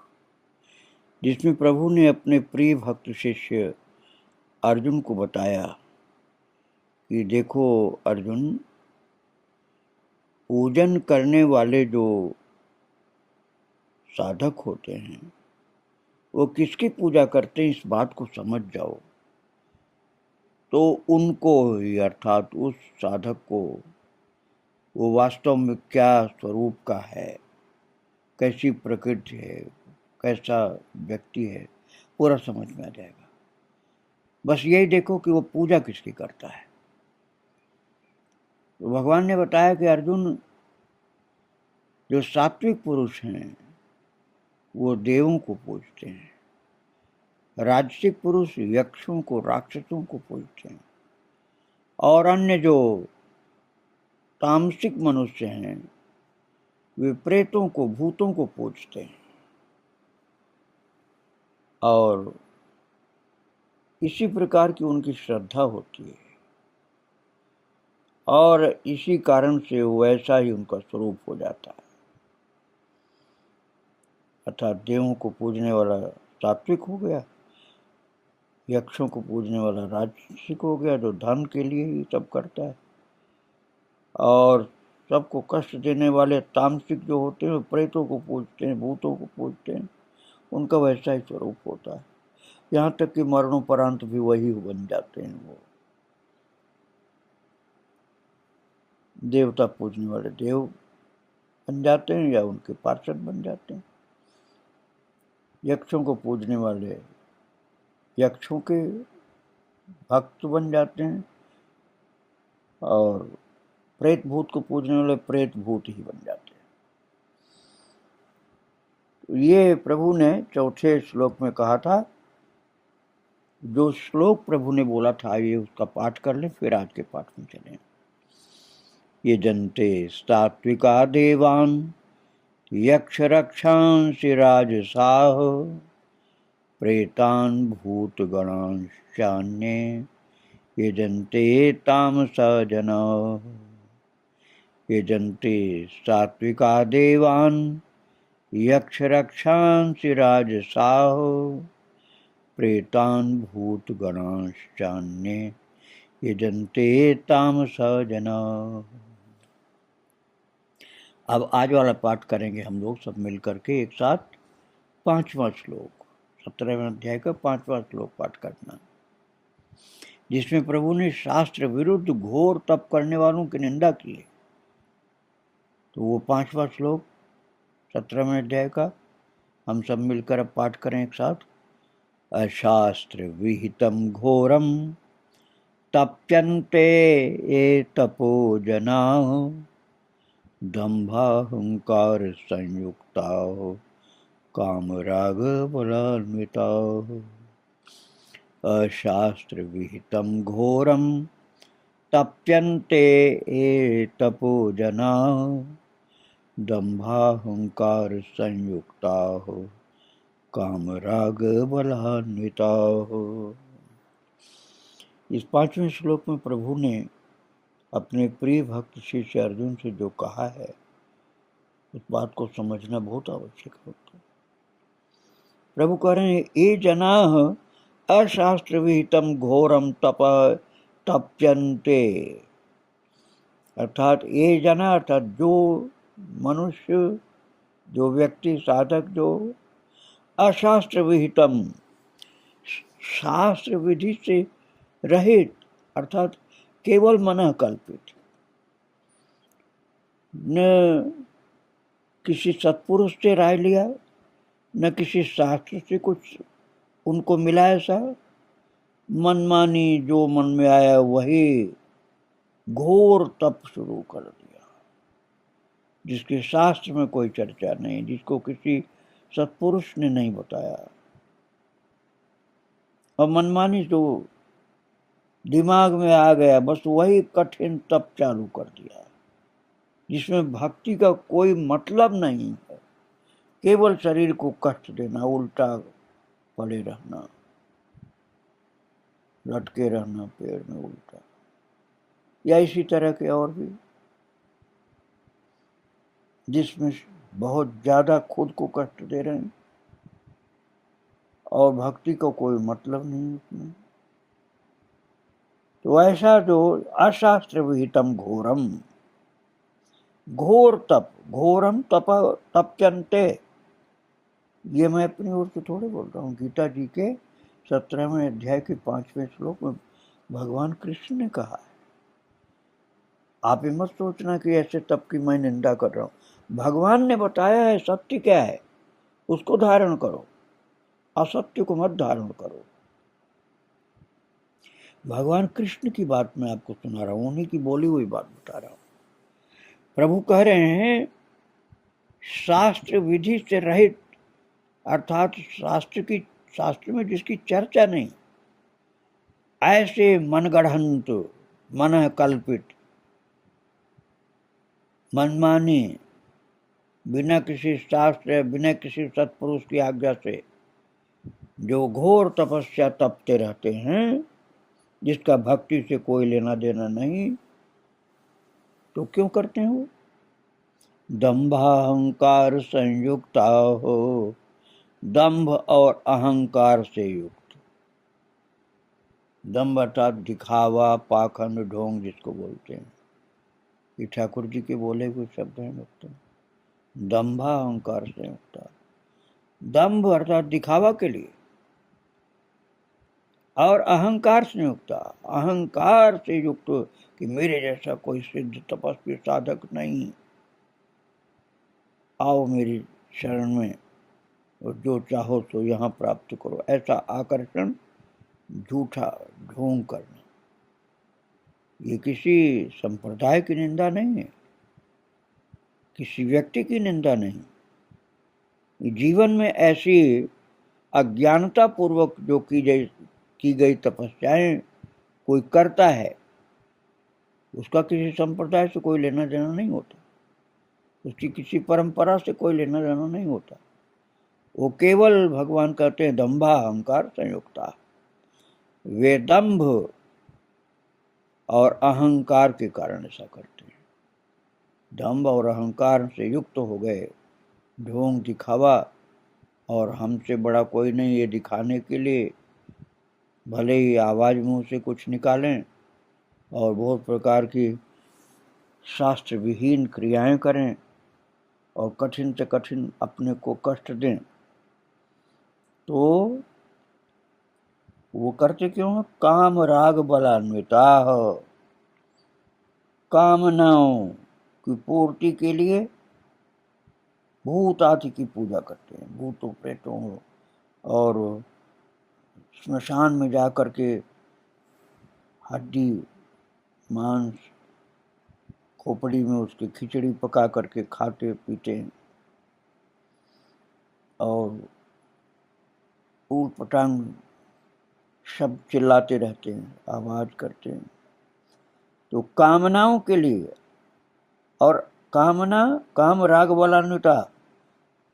जिसमें प्रभु ने अपने प्रिय भक्त शिष्य अर्जुन को बताया कि देखो अर्जुन, पूजन करने वाले जो साधक होते हैं वो किसकी पूजा करते हैं, इस बात को समझ जाओ। तो उनको ही, अर्थात उस साधक को, वो वास्तव में क्या स्वरूप का है, कैसी प्रकृति है, कैसा व्यक्ति है, पूरा समझ में आ जाएगा। बस यही देखो कि वो पूजा किसकी करता है। तो भगवान ने बताया कि अर्जुन, जो सात्विक पुरुष हैं वो देवों को पूजते हैं, राजसिक पुरुष यक्षों को, राक्षसों को पूजते हैं, और अन्य जो तामसिक मनुष्य हैं वे प्रेतों को, भूतों को पूजते हैं। और इसी प्रकार की उनकी श्रद्धा होती है और इसी कारण से वैसा ही उनका स्वरूप हो जाता है। अर्थात देवों को पूजने वाला सात्विक हो गया, यक्षों को पूजने वाला राजसिक हो गया, जो धन के लिए ही सब करता है, और सबको कष्ट देने वाले तामसिक जो होते हैं प्रेतों को पूजते हैं, भूतों को पूजते हैं। उनका वैसा ही स्वरूप होता है, यहाँ तक कि मरणोपरांत भी वही बन जाते हैं। वो देवता पूजने वाले देव बन जाते हैं या उनके पार्षद बन जाते हैं, यक्षों को पूजने वाले यक्षों के भक्त बन जाते हैं, और प्रेत भूत को पूजने वाले प्रेत भूत ही बन जाते हैं। तो ये प्रभु ने 4थे श्लोक में कहा था। जो श्लोक प्रभु ने बोला था ये उसका पाठ कर ले, फिर आज के पाठ में चलें। ये जनते सात्विका देवान यक्ष रक्षांसि राजसाः प्रेतान् भूत गणांश्चान्ये यजन्ते तामसा जनाः। यजन्ते सात्विका देवान् यक्ष रक्षांसि राजसाः प्रेतान् भूत गणांश्चान्ये यजन्ते तामसा जनाः। अब आज वाला पाठ करेंगे हम लोग सब मिल करके एक साथ। 5वां श्लोक, 17वें अध्याय का 5वां श्लोक पाठ करना, जिसमें प्रभु ने शास्त्र विरुद्ध घोर तप करने वालों की निंदा की है। तो वो 5वां श्लोक 17वें अध्याय का हम सब मिलकर अब पाठ करें एक साथ। अशास्त्र विहितम घोरम तप्यन्ते ये तपो जनाः दम्भाहंकार संयुक्ता कामराग बलान्विता। अशास्त्र विहितम घोरम तप्यन्ते ये तपो जनाः दम्भाहंकार संयुक्ता कामराग बलान्विता। इस 5वें श्लोक में प्रभु ने अपने प्रिय भक्त शिष्य अर्जुन से जो कहा है उस बात को समझना बहुत आवश्यक होता है। प्रभु कह रहे हैं ये जनाः अशास्त्र विहितम घोरम तप तप्यन्ते, अर्थात ये जना, अर्थात जो मनुष्य, जो व्यक्ति, साधक जो अशास्त्र विहितम, शास्त्र विधि से रहित अर्थात केवल मन कल्पित, न किसी सत्पुरुष से राय लिया, न किसी शास्त्र से कुछ उनको मिला, ऐसा मनमानी जो मन में आया वही घोर तप शुरू कर दिया, जिसके शास्त्र में कोई चर्चा नहीं, जिसको किसी सत्पुरुष ने नहीं बताया, और मनमानी जो दिमाग में आ गया बस वही कठिन तप चालू कर दिया, जिसमें भक्ति का कोई मतलब नहीं है, केवल शरीर को कष्ट देना, उल्टा पड़े रहना, लटके रहना पेड़ में उल्टा, या इसी तरह के और भी, जिसमें बहुत ज्यादा खुद को कष्ट दे रहे हैं और भक्ति को कोई मतलब नहीं उसमें। तो ऐसा जो अशास्त्र विहितम घोरम, घोर तप, घोरम तप तप्यन्ते, ये मैं अपनी ओर से थोड़े बोल रहा हूँ, गीता जी के 17वें अध्याय के 5वें श्लोक में भगवान कृष्ण ने कहा है। आप ये मत सोचना कि ऐसे तप की मैं निंदा कर रहा हूँ, भगवान ने बताया है, सत्य क्या है उसको धारण करो, असत्य को मत धारण करो। भगवान कृष्ण की बात मैं आपको सुना रहा हूँ, उन्हीं की बोली हुई बात बता रहा हूँ। प्रभु कह रहे हैं शास्त्र विधि से रहित अर्थात शास्त्र में जिसकी चर्चा नहीं, ऐसे मनगढ़ंत, मन कल्पित, मनमाने, बिना किसी शास्त्र, बिना किसी सत्पुरुष की आज्ञा से जो घोर तपस्या तपते रहते हैं, जिसका भक्ति से कोई लेना देना नहीं, तो क्यों करते हैं वो? दंभाहंकार संयुक्ता हो, दंभ और अहंकार से युक्त। दंभ अर्थात दिखावा, पाखंड, ढोंग जिसको बोलते हैं, ये ठाकुर जी के बोले हुए शब्द हैं भक्तों। दंभा अहंकार से युक्त, दंभ अर्थात दिखावा के लिए, और अहंकार से युक्त, अहंकार से युक्त कि मेरे जैसा कोई सिद्ध तपस्वी साधक नहीं, आओ मेरी शरण में और जो चाहो तो यहाँ प्राप्त करो, ऐसा आकर्षण, झूठा ढोंग करना, ये किसी संप्रदाय की निंदा नहीं है, किसी व्यक्ति की निंदा नहीं। जीवन में ऐसी अज्ञानता पूर्वक जो की गई तपस्याएं कोई करता है, उसका किसी संप्रदाय से कोई लेना देना नहीं होता, उसकी किसी परंपरा से कोई लेना देना नहीं होता। वो केवल भगवान कहते हैं दंभा अहंकार संयुक्ता, वे दंभ और अहंकार के कारण ऐसा करते हैं। दंभ और अहंकार से युक्त हो गए, ढोंग दिखावा, और हमसे बड़ा कोई नहीं, ये दिखाने के लिए भले ही आवाज मुंह से कुछ निकालें और बहुत प्रकार की शास्त्र विहीन क्रियाएं करें और कठिन से कठिन अपने को कष्ट दें, तो वो करते क्यों है? काम राग बलान्विता, कामनाओं की पूर्ति के लिए भूत आदि की पूजा करते हैं, भूतों प्रेतों और स्मशान में जा करके हड्डी मांस खोपड़ी में उसकी खिचड़ी पका करके खाते पीते हैं और ऊट पटांग शब्द चिल्लाते रहते हैं, आवाज करते हैं। तो कामनाओं के लिए, और कामना काम राग बलान्विता,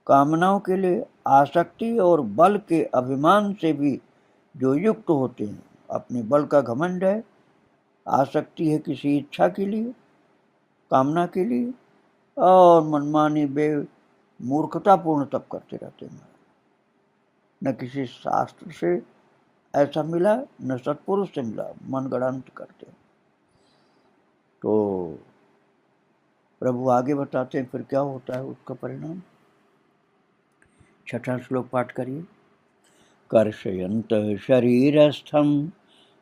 कामनाओं के लिए आसक्ति और बल के अभिमान से भी जो युक्त होते हैं, अपने बल का घमंड है, आसक्ति है किसी इच्छा के लिए, कामना के लिए, और मनमानी मूर्खतापूर्ण तप करते रहते हैं। न किसी शास्त्र से ऐसा मिला, न सत्पुरुष से मिला, मनगढ़ंत करते हैं। तो प्रभु आगे बताते हैं फिर क्या होता है उसका परिणाम। छठा श्लोक पाठ करिए। कर्षयन्तः शरीरस्थं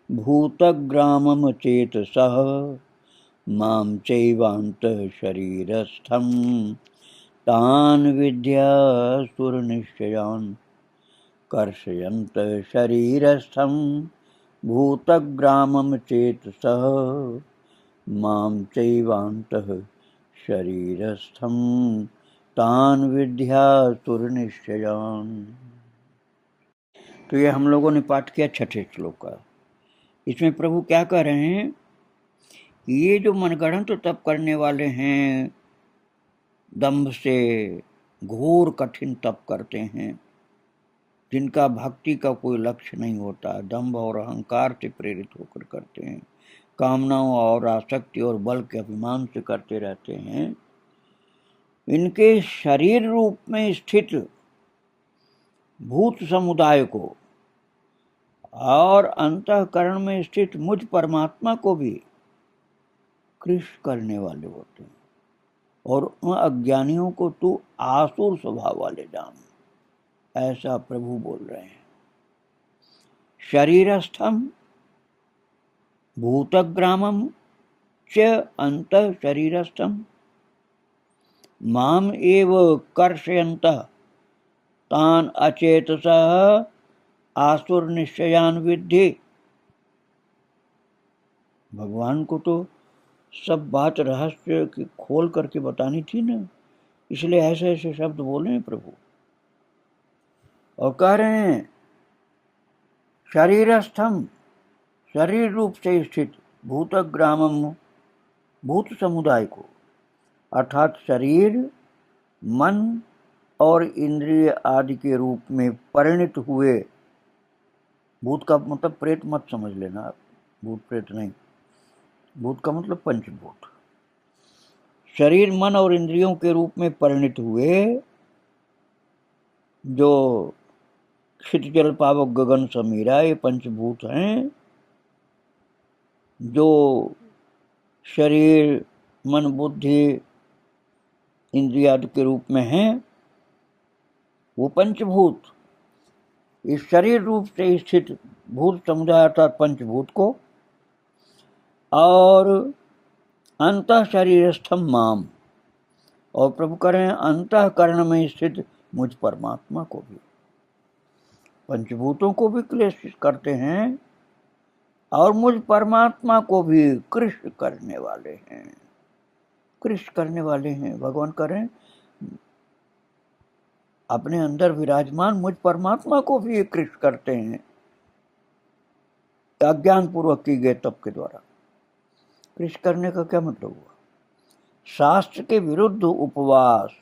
भूतग्रामं चेतसः मां चैवान्तः शरीरस्थं तान् विद्यासुरनिश्चयान्। कर्षयन्तः शरीरस्थं भूतग्रामं चेतसः मां चैवान्तः शरीरस्थं तान् विद्यासुरनिश्चयान्। तो ये हम लोगों ने पाठ किया छठे श्लोक का। इसमें प्रभु क्या कह रहे हैं? ये जो मनगढ़ंत तप करने वाले हैं, दंभ से घोर कठिन तप करते हैं, जिनका भक्ति का कोई लक्ष्य नहीं होता, दंभ और अहंकार से प्रेरित होकर करते हैं, कामनाओं और आसक्ति और बल के अभिमान से करते रहते हैं, इनके शरीर रूप में स्थित भूत समुदाय को और अंतःकरण में स्थित मुझ परमात्मा को भी कृष्ण करने वाले होते हैं। और उन अज्ञानियों को तू आसुर स्वभाव वाले जान, ऐसा प्रभु बोल रहे हैं। शरीरस्थम भूतग्रामम च अंतः शरीरस्थम माम एव कर्षयन्तः तान अचेतसः आसुर निश्चयान विद्धि। भगवान को तो सब बात रहस्य की खोल करके बतानी थी ना, इसलिए ऐसे ऐसे शब्द बोले हैं प्रभु। और कह रहे हैं शरीरस्थम, शरीर रूप से स्थित, भूतग्रामम, भूत समुदाय को, अर्थात शरीर, मन और इंद्रिय आदि के रूप में परिणित हुए, भूत का मतलब प्रेत मत समझ लेना आप, भूत प्रेत नहीं, भूत का मतलब पंचभूत। शरीर, मन और इंद्रियों के रूप में परिणित हुए जो क्षित जल पावक गगन समीरा, ये पंचभूत हैं, जो शरीर, मन, बुद्धि, इंद्रिय आदि के रूप में हैं, वो पंचभूत इस शरीर रूप से स्थित भूत समुदाय अर्थात पंचभूत को, और अंतः शरीरस्थम माम, और प्रभु करें अंतःकरण में स्थित मुझ परमात्मा को भी। पंचभूतों को भी क्लेश करते हैं और मुझ परमात्मा को भी कृष्ण करने वाले हैं, कृष्ण करने वाले हैं। भगवान करें अपने अंदर विराजमान मुझ परमात्मा को भी कृष्ण करते हैं, अज्ञान पूर्वक की गए तप के द्वारा। कृष्ण करने का क्या मतलब हुआ? शास्त्र के विरुद्ध उपवास,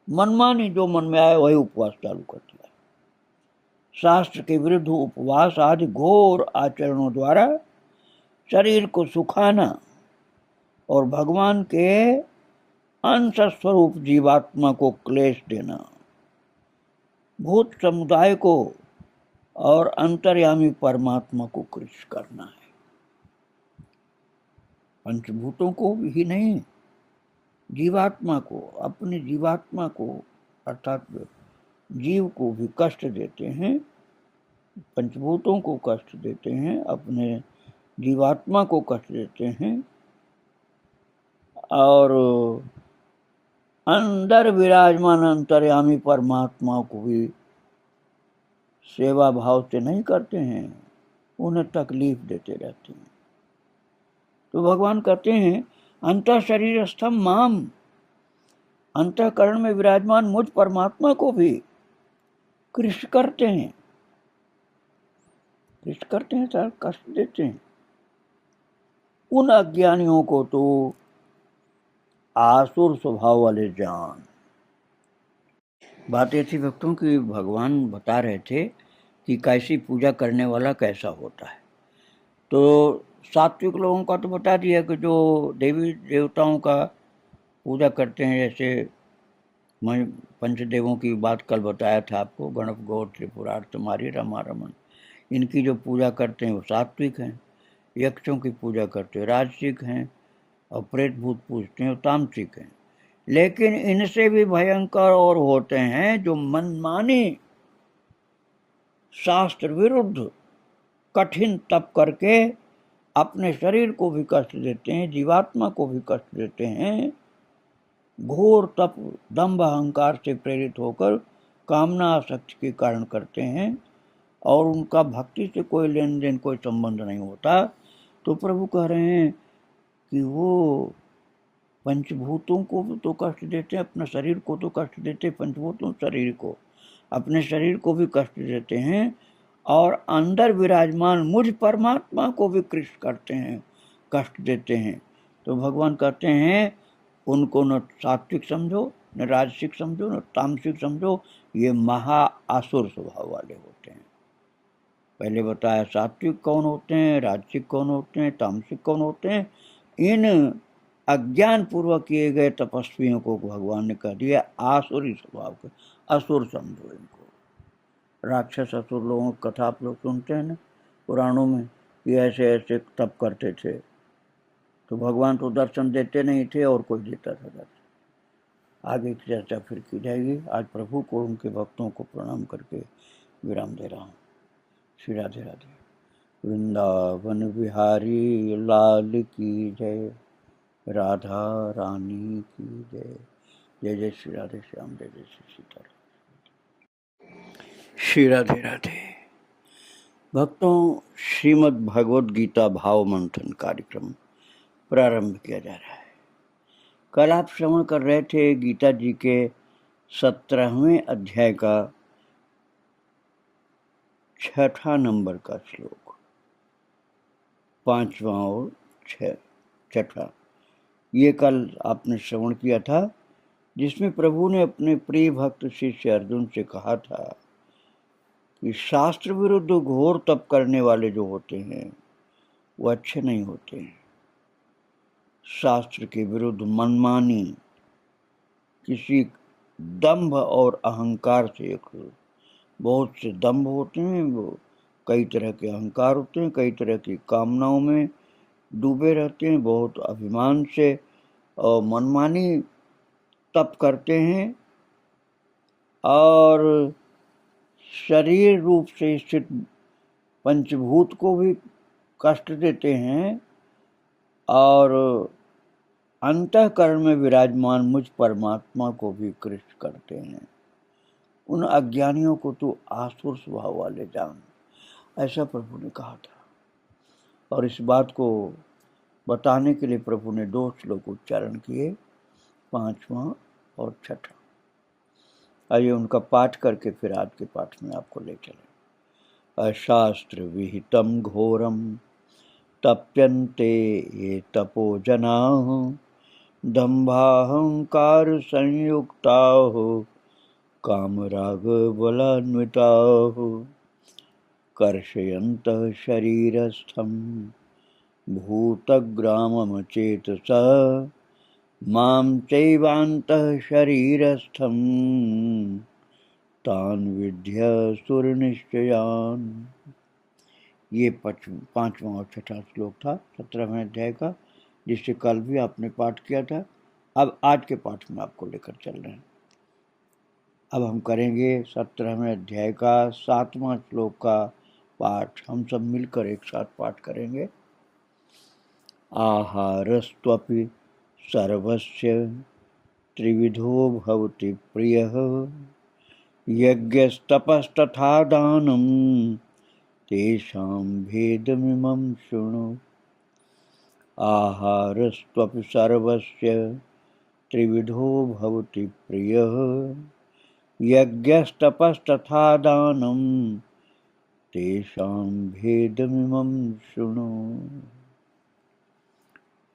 मनमानी जो मन में आए वही उपवास चालू कर दिया। शास्त्र के विरुद्ध उपवास आदि घोर आचरणों द्वारा शरीर को सुखाना और भगवान के अंश स्वरूप जीवात्मा को क्लेश देना, भूत समुदाय को और अंतर्यामी परमात्मा को कृष्ण करना है। पंचभूतों को ही नहीं, जीवात्मा को, अपनी जीवात्मा को अर्थात जीव को भी कष्ट देते हैं, पंचभूतों को कष्ट देते हैं, अपने जीवात्मा को कष्ट देते हैं, और अंदर विराजमान अंतर्यामी परमात्मा को भी सेवा भाव से नहीं करते हैं, उन्हें तकलीफ देते रहते हैं। तो भगवान कहते हैं अंतः शरीरस्थम माम, अंतःकरण में विराजमान मुझ परमात्मा को भी कृष्ण करते हैं, कृष्ण करते हैं सर, कष्ट देते हैं। उन अज्ञानियों को तो आसुर स्वभाव वाले जान। बात ऐसी भक्तों की भगवान बता रहे थे कि कैसी पूजा करने वाला कैसा होता है। तो सात्विक लोगों का तो बता दिया कि जो देवी देवताओं का पूजा करते हैं, जैसे मैं पंचदेवों की बात कल बताया था आपको, गणप, गौर, त्रिपुरार, तुम्हारी, रमा, रमन, इनकी जो पूजा करते हैं वो सात्विक हैं। यक्षों की पूजा करते हैं राजसिक हैं, और प्रेत भूत पूजते हैं वो तामसिक हैं। लेकिन इनसे भी भयंकर और होते हैं जो मनमानी शास्त्र विरुद्ध कठिन तप करके अपने शरीर को भी कष्ट देते हैं, जीवात्मा को भी कष्ट देते हैं। घोर तप दंभ अहंकार से प्रेरित होकर कामना आसक्ति के कारण करते हैं और उनका भक्ति से कोई लेन देन, कोई संबंध नहीं होता। तो प्रभु कह रहे हैं कि वो पंचभूतों को तो कष्ट देते हैं, अपने शरीर को तो कष्ट देते हैं, पंचभूतों शरीर को, अपने शरीर को भी कष्ट देते हैं और अंदर विराजमान मुझ परमात्मा को भी कृष्ण करते हैं, कष्ट देते हैं। तो भगवान कहते हैं उनको न सात्विक समझो, न राजसिक समझो, न तामसिक समझो, ये महाआसुर स्वभाव वाले होते हैं। पहले बताया सात्विक कौन होते हैं, राजसिक कौन होते हैं, तामसिक कौन होते हैं। इन अज्ञान पूर्वक किए गए तपस्वियों को भगवान ने कह दिया आसुरी स्वभाव के, असुर समझो इनको। राक्षस असुर लोगों की कथा आप लोग सुनते हैं ना पुराणों में कि ऐसे ऐसे तप करते थे, तो भगवान तो दर्शन देते नहीं थे और कोई देता था दर्शन। आगे की चर्चा फिर की जाएगी। आज प्रभु को, उनके भक्तों को प्रणाम करके विराम दे रहा हूँ। श्री राधे राधे। वृंदावन बिहारी लाल की जय, राधा रानी की जय। जय जय श्री राधे श्याम, जय जय श्री सीताराम। श्री राधे राधे। भक्तों, श्रीमद् भगवद गीता भाव मंथन कार्यक्रम प्रारंभ किया जा रहा है। कल आप श्रवण कर रहे थे गीता जी के 17वें अध्याय का 6ठा नंबर का श्लोक, 5वां और 6ठा, ये कल आपने श्रवण किया था, जिसमें प्रभु ने अपने प्रिय भक्त शिष्य अर्जुन से कहा था कि शास्त्र विरुद्ध घोर तप करने वाले जो होते हैं वो अच्छे नहीं होते हैं। शास्त्र के विरुद्ध मनमानी, किसी दंभ और अहंकार से, बहुत से दंभ होते हैं, वो कई तरह के अहंकार होते हैं, कई तरह की कामनाओं में डूबे रहते हैं, बहुत अभिमान से और मनमानी तप करते हैं और शरीर रूप से स्थित पंचभूत को भी कष्ट देते हैं और अंतःकरण में विराजमान मुझ परमात्मा को भी कृष्ण करते हैं। उन अज्ञानियों को तो आसुर स्वभाव वाले जान, ऐसा प्रभु ने कहा था। और इस बात को बताने के लिए प्रभु ने 2 श्लोक उच्चारण किए, 5वां और 6ठा। आइए उनका पाठ करके फिर आज के पाठ में आपको ले चले। अशास्त्र विहितम घोरम तप्यन्ते ये तपो जनाः, दम्भाहंकार संयुक्ताः, कामराग बलान्विताः, कर्षयन्तः शरीरस्थं भूतग्राममचेतसा, मां चैवान्तः शरीरस्थं तान् विद्यासुरनिश्चयान्। ये 5वां और 6ठा श्लोक था 17वें अध्याय का, जिससे कल भी आपने पाठ किया था। अब आज के पाठ में आपको लेकर चल रहे हैं। अब हम करेंगे 17वें अध्याय का 7वां श्लोक का पाठ। हम सब मिलकर एक साथ पाठ करेंगे। आहारस्त्वपि सर्वस्य त्रिविधो भवति प्रियः, यज्ञस्तपस्तथा दानं तेषां भेदमिमं शृणु। आहारस्त्वपि सर्वस्य त्रिविधो भवति प्रियः, यज्ञस्तपस्तथा दानं तेषां भेदमिमं शृणु।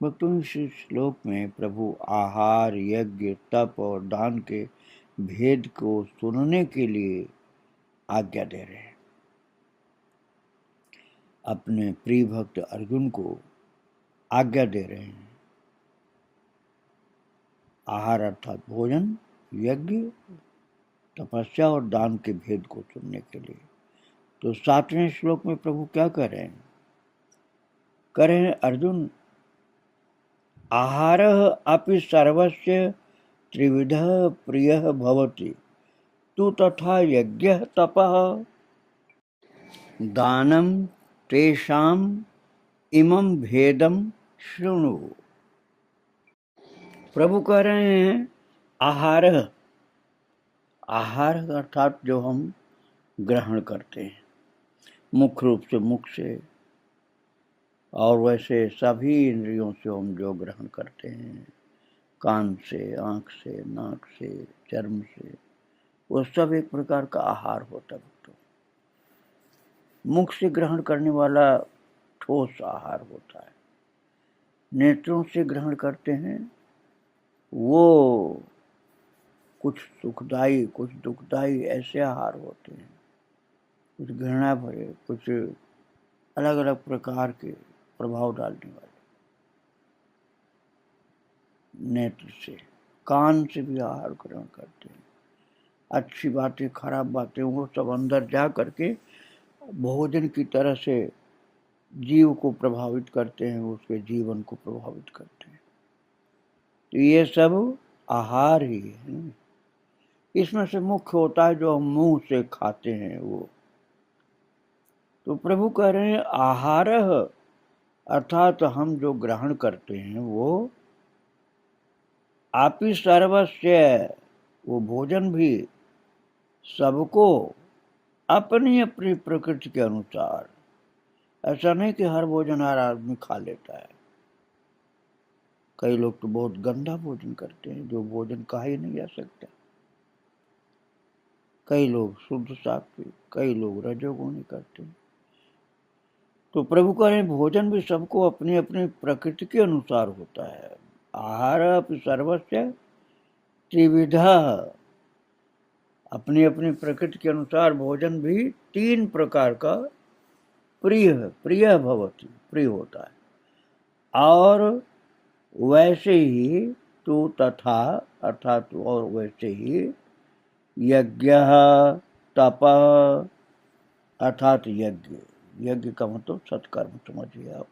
भक्तों, इस श्लोक में प्रभु आहार, यज्ञ, तप और दान के भेद को सुनने के लिए आज्ञा दे रहे हैं। अपने प्रिय भक्त अर्जुन को आज्ञा दे रहे हैं। आहार अर्थात भोजन, यज्ञ, तपस्या और दान के भेद को सुनने के लिए। तो 7वें श्लोक में प्रभु क्या कह रहे हैं? कह रहे हैं अर्जुन, आहार अपि सर्वस्य त्रिविधः प्रियः भवति तु तथा यज्ञः तपः दानं तेषाम् इमं भेदम शृणु। प्रभु कह रहे हैं आहार, आहार अर्थात जो हम ग्रहण करते हैं मुख्य रूप से मुख से, और वैसे सभी इंद्रियों से हम जो ग्रहण करते हैं, कान से, आँख से, नाक से, चर्म से, वो सब एक प्रकार का आहार होता है। तो मुख से ग्रहण करने वाला ठोस आहार होता है, नेत्रों से ग्रहण करते हैं वो कुछ सुखदायी कुछ दुखदायी ऐसे आहार होते हैं, कुछ घृणा भरे, कुछ अलग अलग प्रकार के प्रभाव डालने वाले। नेत्र से, कान से भी आहार ग्रहण करते हैं, अच्छी बातें खराब बातें वो सब अंदर जा करके भोजन की तरह से जीव को प्रभावित करते हैं, उसके जीवन को प्रभावित करते हैं। तो ये सब आहार ही है। इसमें से मुख्य होता है जो हम मुंह से खाते हैं वो। तो प्रभु कह रहे हैं आहार अर्थात हम जो ग्रहण करते हैं वो आप ही सर्वस्व, वो भोजन भी सबको अपनी अपनी प्रकृति के अनुसार। ऐसा नहीं कि हर भोजन हर आदमी खा लेता है। कई लोग तो बहुत गंदा भोजन करते हैं जो भोजन कहा ही नहीं जा सकता। कई लोग शुद्ध सात्विक, कई लोग रजोगुणी करते हैं। तो प्रभु कह रहे हैं भोजन भी सबको अपनी अपनी प्रकृति के अनुसार होता है। आहार अपि सर्वस्य त्रिविधा, अपनी अपनी प्रकृति के अनुसार भोजन भी तीन प्रकार का प्रिय भवति, प्रिय होता है। और वैसे ही तो तथा अर्थात और वैसे ही यज्ञ तप अर्थात यज्ञ, यज्ञ का मतलब सत्कर्म समझिए आप।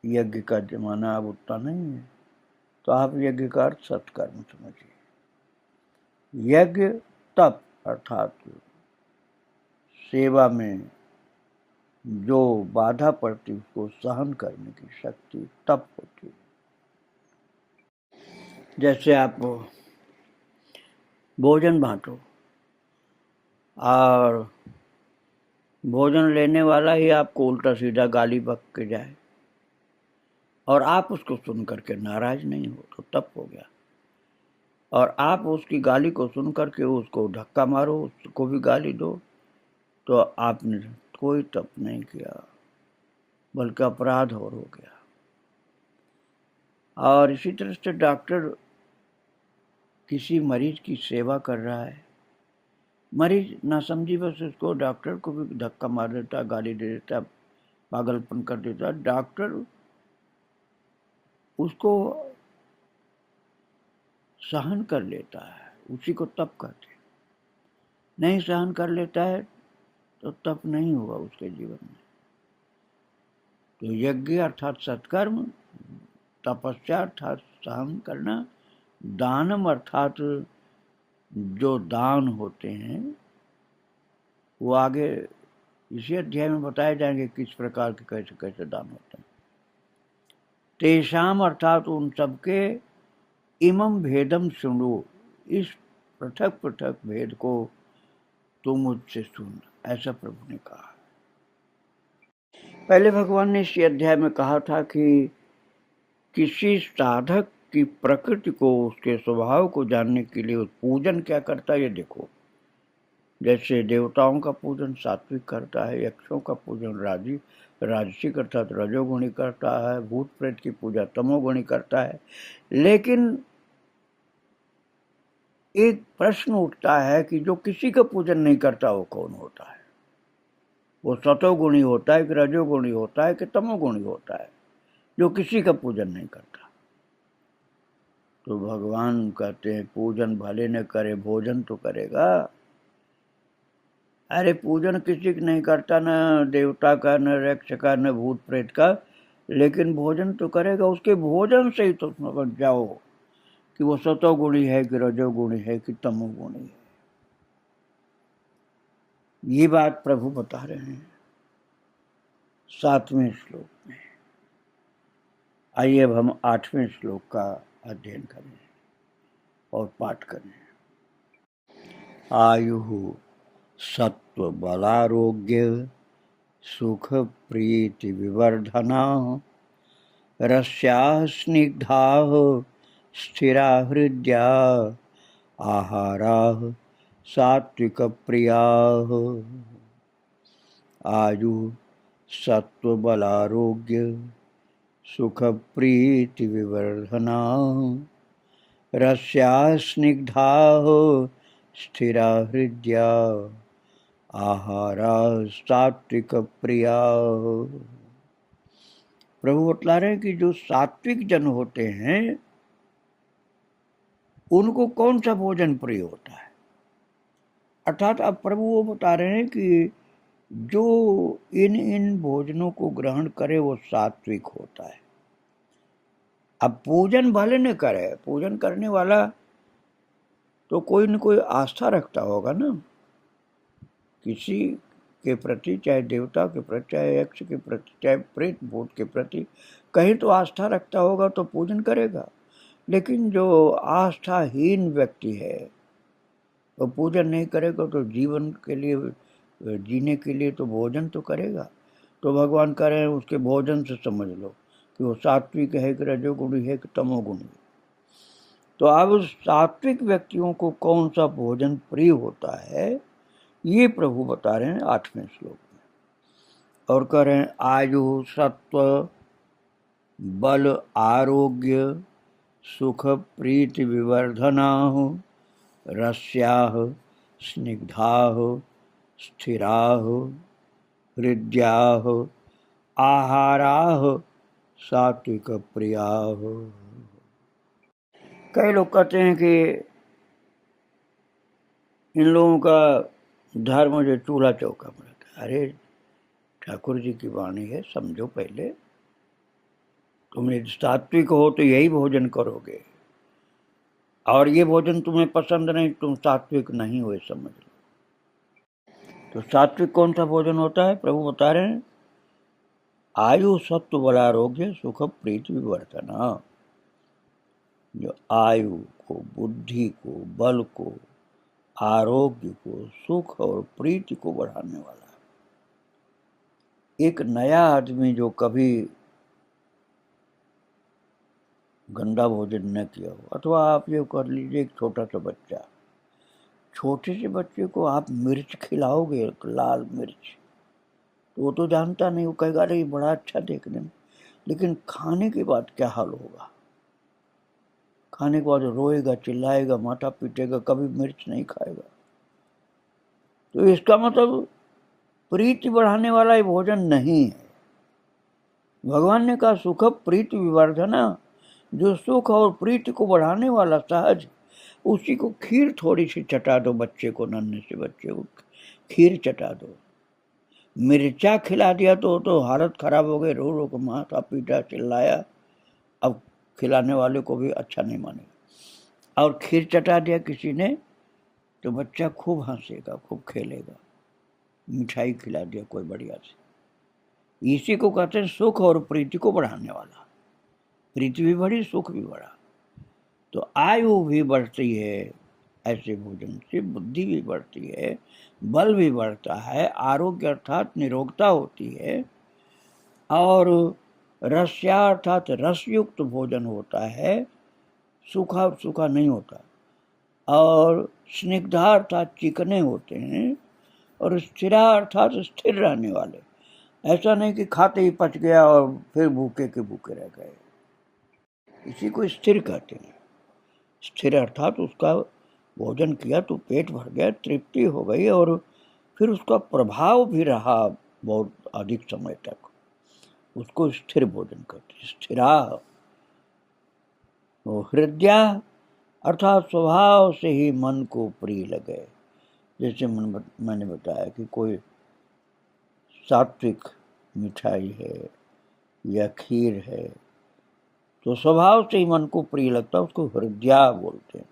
यज्ञ का जमाना अब उतना नहीं है, तो आप यज्ञ का अर्थ सत्कर्म समझिए। यज्ञ तप अर्थात सेवा में जो बाधा पड़ती उसको सहन करने की शक्ति तप होती है। जैसे आप भोजन बांटो और भोजन लेने वाला ही आपको उल्टा सीधा गाली बक के जाए और आप उसको सुन करके नाराज नहीं हो तो तप हो गया। और आप उसकी गाली को सुन करके उसको धक्का मारो, उसको भी गाली दो, तो आपने कोई तप नहीं किया बल्कि अपराध और हो गया। और इसी तरह से डॉक्टर किसी मरीज की सेवा कर रहा है, मरीज ना समझी बस उसको डॉक्टर को भी धक्का मार देता, गाली दे देता, पागलपन कर देता। डॉक्टर उसको सहन कर लेता है, उसी को तप कहते हैं। नहीं सहन कर लेता है तो तप नहीं हुआ उसके जीवन में। तो यज्ञ अर्थात सत्कर्म, तपस्या अर्थात सहन करना, दानम अर्थात जो दान होते हैं वो आगे इसी अध्याय में बताए जाएंगे किस प्रकार के कैसे कैसे दान होते हैं। तेषाम अर्थात उन सबके इमम भेदम सुनो, इस पृथक पृथक भेद को तुम मुझसे सुन, ऐसा प्रभु ने कहा। पहले भगवान ने इसी अध्याय में कहा था कि किसी साधक की प्रकृति को, उसके स्वभाव को जानने के लिए पूजन क्या करता है ये देखो। जैसे देवताओं का पूजन सात्विक करता है, यक्षों का पूजन राजसिक अर्थात रजोगुणी करता है, भूत प्रेत की पूजा तमोगुणी करता है। लेकिन एक प्रश्न उठता है कि जो किसी का पूजन नहीं करता वो कौन होता है? वो सतोगुणी होता है कि रजोगुणी होता है कि तमोगुणी होता है जो किसी का पूजन नहीं करता? तो भगवान कहते हैं पूजन भले न करे भोजन तो करेगा। अरे पूजन किसी का नहीं करता, न देवता का, न यक्ष का, न भूत प्रेत का, लेकिन भोजन तो करेगा। उसके भोजन से ही तो समझ जाओ कि वो सतोगुणी है कि रजोगुणी है कि तमोगुणी है। ये बात प्रभु बता रहे हैं 7वें श्लोक में। आइए अब हम 8वें श्लोक का अध्ययन करें और पाठ करें। आयु सत्व बलारोग्य सुख प्रीति विवर्धना रस्याः स्निग्धाः स्थिरा हृदया आहाराः सात्विक प्रियाः। आयु सत्व बलारोग्य सुख प्रीति विवर्धना रस्याः स्निग्धाः स्थिरा हृदया आहाराः सात्विक प्रियाः। प्रभु बतला रहे हैं कि जो सात्विक जन होते हैं उनको कौन सा भोजन प्रिय होता है। अर्थात अब प्रभु वो बता रहे हैं कि जो इन भोजनों को ग्रहण करे वो सात्विक होता है। अब पूजन भले न करे, पूजन करने वाला तो कोई न कोई आस्था रखता होगा ना, किसी के प्रति, चाहे देवता के प्रति, चाहे यक्ष के प्रति, चाहे प्रेत भूत के प्रति, कहीं तो आस्था रखता होगा तो पूजन करेगा। लेकिन जो आस्थाहीन व्यक्ति है वो पूजन नहीं करेगा तो जीवन के लिए, जीने के लिए तो भोजन तो करेगा। तो भगवान कह रहे हैं उसके भोजन से समझ लो कि वो सात्विक है कि रजोगुणी है कि तमोगुणी। तो अब सात्विक व्यक्तियों को कौन सा भोजन प्रिय होता है ये प्रभु बता रहे हैं 8वें श्लोक में। और कह रहे हैं आयु सत्व बल आरोग्य सुख प्रीति विवर्धना रस्याः स्निग्धाः स्थिराः हृद्याः आहाराः सात्विक प्रियाः। कई लोग कहते हैं कि इन लोगों का धर्म जो चूल्हा चौका में रहता है। अरे ठाकुर जी की वाणी है, समझो पहले। तुम यदि सात्विक हो तो यही भोजन करोगे, और ये भोजन तुम्हें पसंद नहीं, तुम सात्विक नहीं हुए, समझ लो। तो सात्विक कौन सा भोजन होता है? प्रभु बता रहे हैं आयु सत्व बलारोग्य सुख प्रीति विवर्धना। जो आयु को, बुद्धि को, बल को, आरोग्य को, सुख और प्रीति को बढ़ाने वाला है। एक नया आदमी जो कभी गंदा भोजन न किया हो, अथवा आप ये कर लीजिए एक छोटा सा बच्चा, छोटे से बच्चे को आप मिर्च खिलाओगे, लाल मिर्च, तो वो तो जानता नहीं, वो कहेगा अरे बड़ा अच्छा देखने में, लेकिन खाने के बाद क्या हाल होगा? खाने के बाद रोएगा, चिल्लाएगा, माथा पीटेगा, कभी मिर्च नहीं खाएगा। तो इसका मतलब प्रीति बढ़ाने वाला ये भोजन नहीं है। भगवान ने कहा सुख प्रीति विवर्धना, जो सुख और प्रीति को बढ़ाने वाला सहज, उसी को खीर थोड़ी सी चटा दो बच्चे को, नन्हे से बच्चे को खीर चटा दो। मिर्चा खिला दिया तो हालत खराब हो गई, रो रो को माथा पीटा, चिल्लाया, अब खिलाने वाले को भी अच्छा नहीं मानेगा। और खीर चटा दिया किसी ने तो बच्चा खूब हंसेगा, खूब खेलेगा। मिठाई खिला दिया कोई बढ़िया से, इसी को कहते हैं सुख और प्रीति को बढ़ाने वाला। प्रीति भी बढ़ी, सुख भी बढ़ा, तो आयु भी बढ़ती है। ऐसे भोजन से बुद्धि भी बढ़ती है, बल भी बढ़ता है, आरोग्य अर्थात निरोगता होती है, और रस्या अर्थात रसयुक्त भोजन होता है, सूखा सूखा नहीं होता, और स्निग्धा अर्थात चिकने होते हैं, और स्थिरा अर्थात स्थिर रहने वाले। ऐसा नहीं कि खाते ही पच गया और फिर भूखे के भूखे रह गए, इसी को स्थिर कहते हैं। स्थिर अर्थात उसका भोजन किया तो पेट भर गया, तृप्ति हो गई, और फिर उसका प्रभाव भी रहा बहुत अधिक समय तक, उसको स्थिर भोजन कहते हैं। स्थिरा हृदया अर्थात स्वभाव से ही मन को प्रिय लगे। जैसे मैंने बताया कि कोई सात्विक मिठाई है या खीर है तो स्वभाव से ही मन को प्रिय लगता है, उसको हृदया बोलते हैं।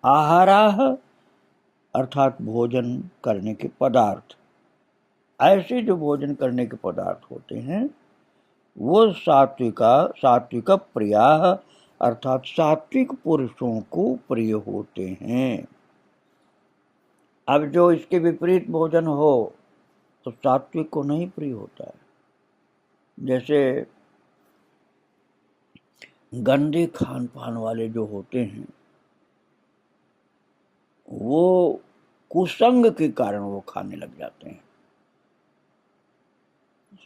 आहाराह अर्थात भोजन करने के पदार्थ, ऐसे जो भोजन करने के पदार्थ होते हैं वो सात्विक प्रिया अर्थात सात्विक पुरुषों को प्रिय होते हैं। अब जो इसके विपरीत भोजन हो तो सात्विक को नहीं प्रिय होता है। जैसे गंदे खान पान वाले जो होते हैं वो कुसंग के कारण वो खाने लग जाते हैं।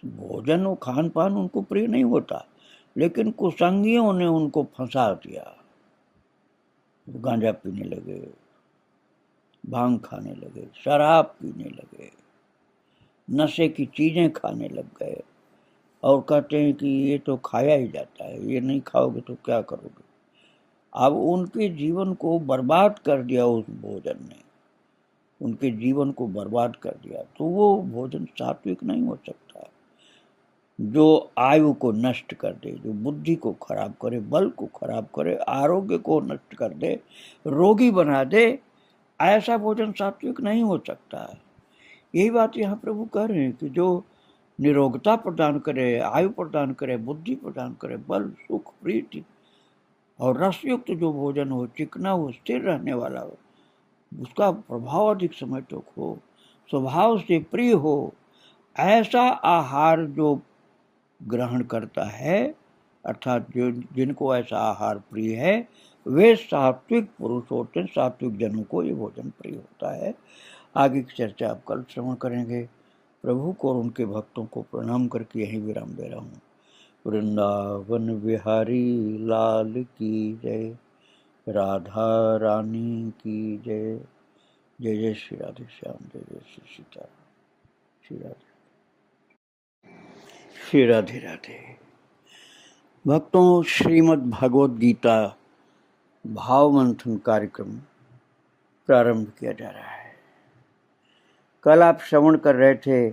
भोजन और खान पान उनको प्रिय नहीं होता, लेकिन कुसंगियों ने उनको फंसा दिया। गांजा पीने लगे, भांग खाने लगे, शराब पीने लगे, नशे की चीजें खाने लग गए और कहते हैं कि ये तो खाया ही जाता है, ये नहीं खाओगे तो क्या करोगे। अब उनके जीवन को बर्बाद कर दिया उस भोजन ने, उनके जीवन को बर्बाद कर दिया। तो वो भोजन सात्विक नहीं हो सकता। जो आयु को नष्ट कर दे, जो बुद्धि को खराब करे, बल को खराब करे, आरोग्य को नष्ट कर दे, रोगी बना दे, ऐसा भोजन सात्विक नहीं हो सकता। यही बात यहाँ प्रभु कह रहे हैं कि जो निरोगता प्रदान करे, आयु प्रदान करे, बुद्धि प्रदान करे, बल, सुख, प्रीति और रसयुक्त जो भोजन हो, चिकना हो, स्थिर रहने वाला हो, उसका प्रभाव अधिक समय तक हो, स्वभाव से प्रिय हो, ऐसा आहार जो ग्रहण करता है, अर्थात जो जिनको ऐसा आहार प्रिय है वे सात्विक पुरुष होते हैं। सात्विक जनों को ये भोजन प्रिय होता है। आगे की चर्चा आप कल श्रवण करेंगे। प्रभु को और उनके भक्तों को प्रणाम करके यहीं विराम दे रहा हूँ। वृंदावन बिहारी लाल की जय, राधा रानी की जय। जय जय श्री राधे श्याम, जय जय श्री सीता, श्री राधे, श्री राधे राधे। भक्तों, श्रीमद् भगवद गीता भाव मंथन कार्यक्रम प्रारंभ किया जा रहा है। कल आप श्रवण कर रहे थे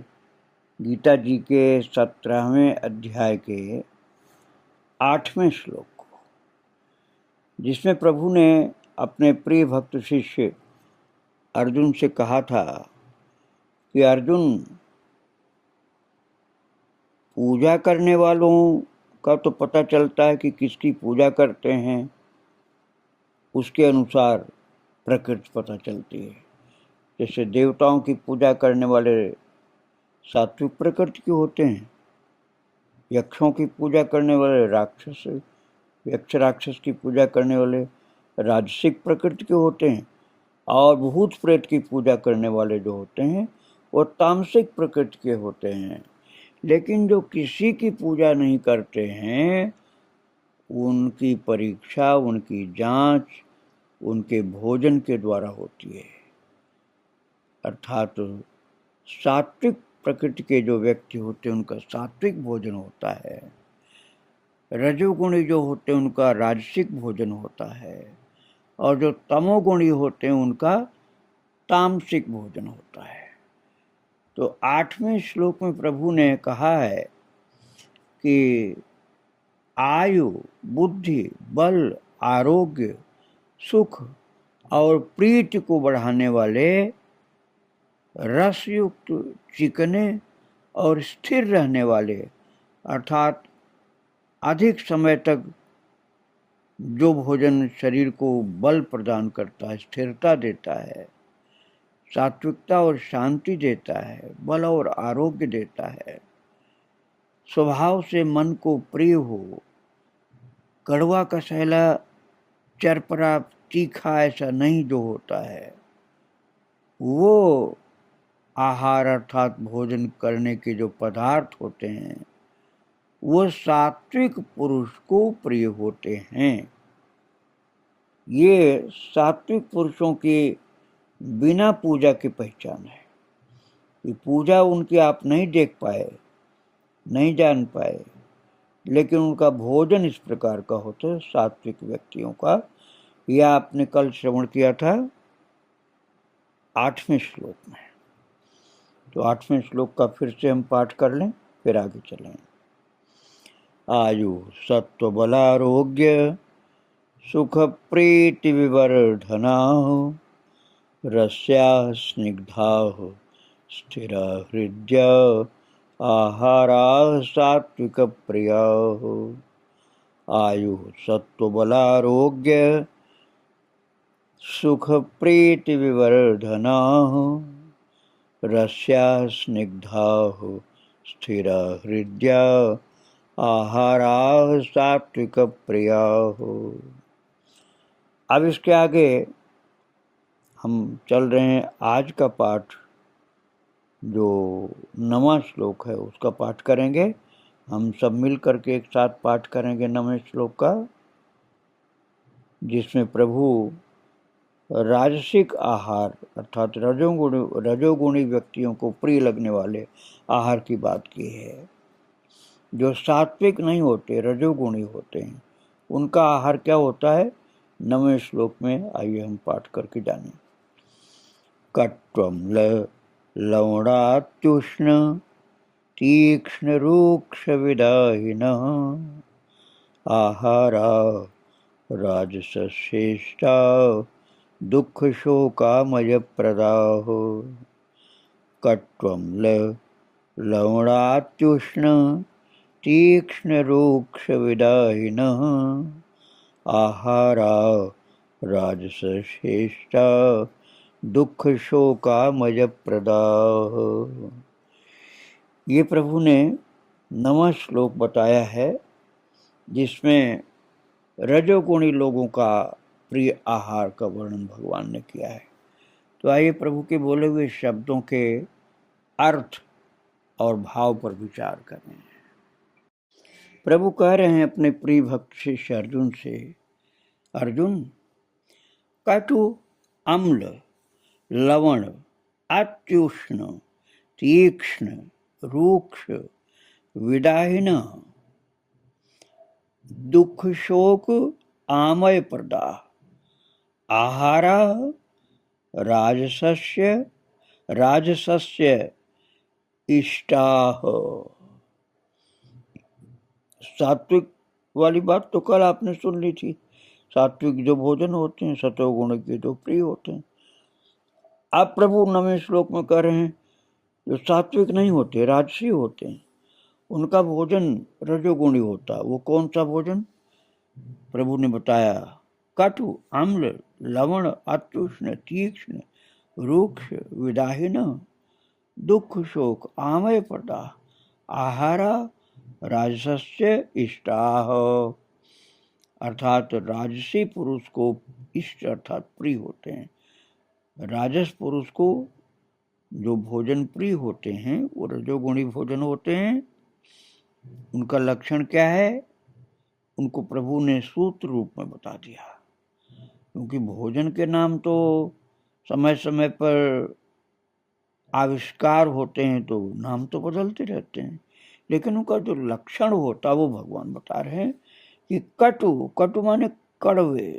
गीता जी के 17वें अध्याय के 8वें श्लोक को, जिसमें प्रभु ने अपने प्रिय भक्त शिष्य अर्जुन से कहा था कि अर्जुन, पूजा करने वालों का तो पता चलता है कि किसकी पूजा करते हैं, उसके अनुसार प्रकृति पता चलती है। जैसे देवताओं की पूजा करने वाले सात्विक प्रकृति के होते हैं, यक्षों की पूजा करने वाले राक्षस, यक्ष राक्षस की पूजा करने वाले राजसिक प्रकृति के होते हैं, और भूत प्रेत की पूजा करने वाले जो होते हैं वो तामसिक प्रकृति के होते हैं। लेकिन जो किसी की पूजा नहीं करते हैं उनकी परीक्षा, उनकी जांच उनके भोजन के द्वारा होती है। अर्थात सात्विक प्रकृति के जो व्यक्ति होते हैं उनका सात्विक भोजन होता है, रजोगुणी जो होते हैं उनका राजसिक भोजन होता है, और जो तमोगुणी होते हैं उनका तामसिक भोजन होता है। तो 8वें श्लोक में प्रभु ने कहा है कि आयु, बुद्धि, बल, आरोग्य, सुख और प्रीति को बढ़ाने वाले रसयुक्त, चिकने और स्थिर रहने वाले, अर्थात अधिक समय तक जो भोजन शरीर को बल प्रदान करता है, स्थिरता देता है, सात्विकता और शांति देता है, बल और आरोग्य देता है, स्वभाव से मन को प्रिय हो, कड़वा कसैला, चरपरा, तीखा ऐसा नहीं जो होता है, वो आहार अर्थात भोजन करने के जो पदार्थ होते हैं वो सात्विक पुरुष को प्रिय होते हैं। ये सात्विक पुरुषों की बिना पूजा की पहचान है। ये पूजा उनकी आप नहीं देख पाए, नहीं जान पाए, लेकिन उनका भोजन इस प्रकार का होता है सात्विक व्यक्तियों का। यह आपने कल श्रवण किया था 8वें श्लोक में। तो 8वें श्लोक का फिर से हम पाठ कर लें, फिर आगे चलें। आयु सत्व बलारोग्य सुख प्रीति विवर्धना रस्या स्निग्धा स्थिर हृदय आहारा सात्विक प्रिया आयु सत्व बलारोग्य सुख प्रीति विवर्धना रस्या स्निग्धा स्थिर हृदय आहारा सात्विक प्रिया। अब इसके आगे हम चल रहे हैं आज का पाठ, जो 9वां श्लोक है उसका पाठ करेंगे। हम सब मिल करके एक साथ पाठ करेंगे 9वें श्लोक का, जिसमें प्रभु राजसिक आहार अर्थात रजोगुणी व्यक्तियों को प्रिय लगने वाले आहार की बात की है। जो सात्विक नहीं होते, रजोगुणी होते हैं, उनका आहार क्या होता है 9वें श्लोक में आइए हम पाठ करके जानें। कट्वम लवणात्युष्ण तीक्ष्ण रूक्ष विदाहिनः आहारा राजसश्रेष्ठा दुख शोकामय प्रदाः। कट्वम लवणात्युष्ण तीक्ष्ण रूक्ष विदाहिनः आहारा राजसश्रेष्ठा दुख शोकामय प्रदाः। ये प्रभु ने 9वां श्लोक बताया है, जिसमें रजोगुणी लोगों का प्रिय आहार का वर्णन भगवान ने किया है। तो आइए प्रभु के बोले हुए शब्दों के अर्थ और भाव पर विचार करें। प्रभु कह रहे हैं अपने प्रिय भक्त शिष्य अर्जुन से, अर्जुन, कटु अम्ल लवण अत्युष्ण तीक्ष्ण रूक्ष विदाहिन दुख शोक आमय प्रदा आहारा राजसस्य इष्टाः। सात्विक वाली बात तो कल आपने सुन ली थी। सात्विक जो भोजन होते हैं सतोगुण के जो प्रिय होते हैं। आप प्रभु 9वें श्लोक में कह रहे हैं जो सात्विक नहीं होते, राजसी होते हैं, उनका भोजन रजोगुणी होता। वो कौन सा भोजन? प्रभु ने बताया, कटु अम्ल लवण अत्युष्ण तीक्ष्ण रूक्ष विदाहिन दुख शोक आमय प्रदा आहारा राजसस्य इष्टाः। अर्थात राजसी पुरुष को इष्ट अर्थात प्रिय होते हैं। राजस पुरुष को जो भोजन प्रिय होते हैं वो रजोगुणी भोजन होते हैं। उनका लक्षण क्या है? उनको प्रभु ने सूत्र रूप में बता दिया, क्योंकि भोजन के नाम तो समय समय पर आविष्कार होते हैं, तो नाम तो बदलते रहते हैं, लेकिन उनका जो लक्षण होता है वो भगवान बता रहे हैं कि कटु माने कड़वे,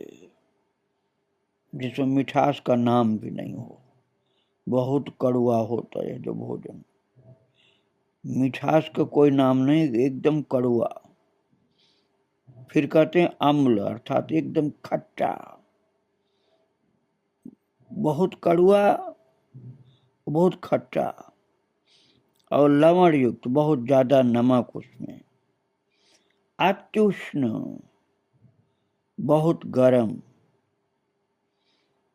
जिसमें मिठास का नाम भी नहीं हो, बहुत कड़वा होता है जो भोजन। मिठास का कोई नाम नहीं, एकदम कड़वा। फिर कहते हैं अम्ल अर्थात एकदम खट्टा, बहुत कड़वा बहुत खट्टा, और लवण युक्त बहुत ज्यादा नमक उसमें। अत्युष्ण बहुत गरम,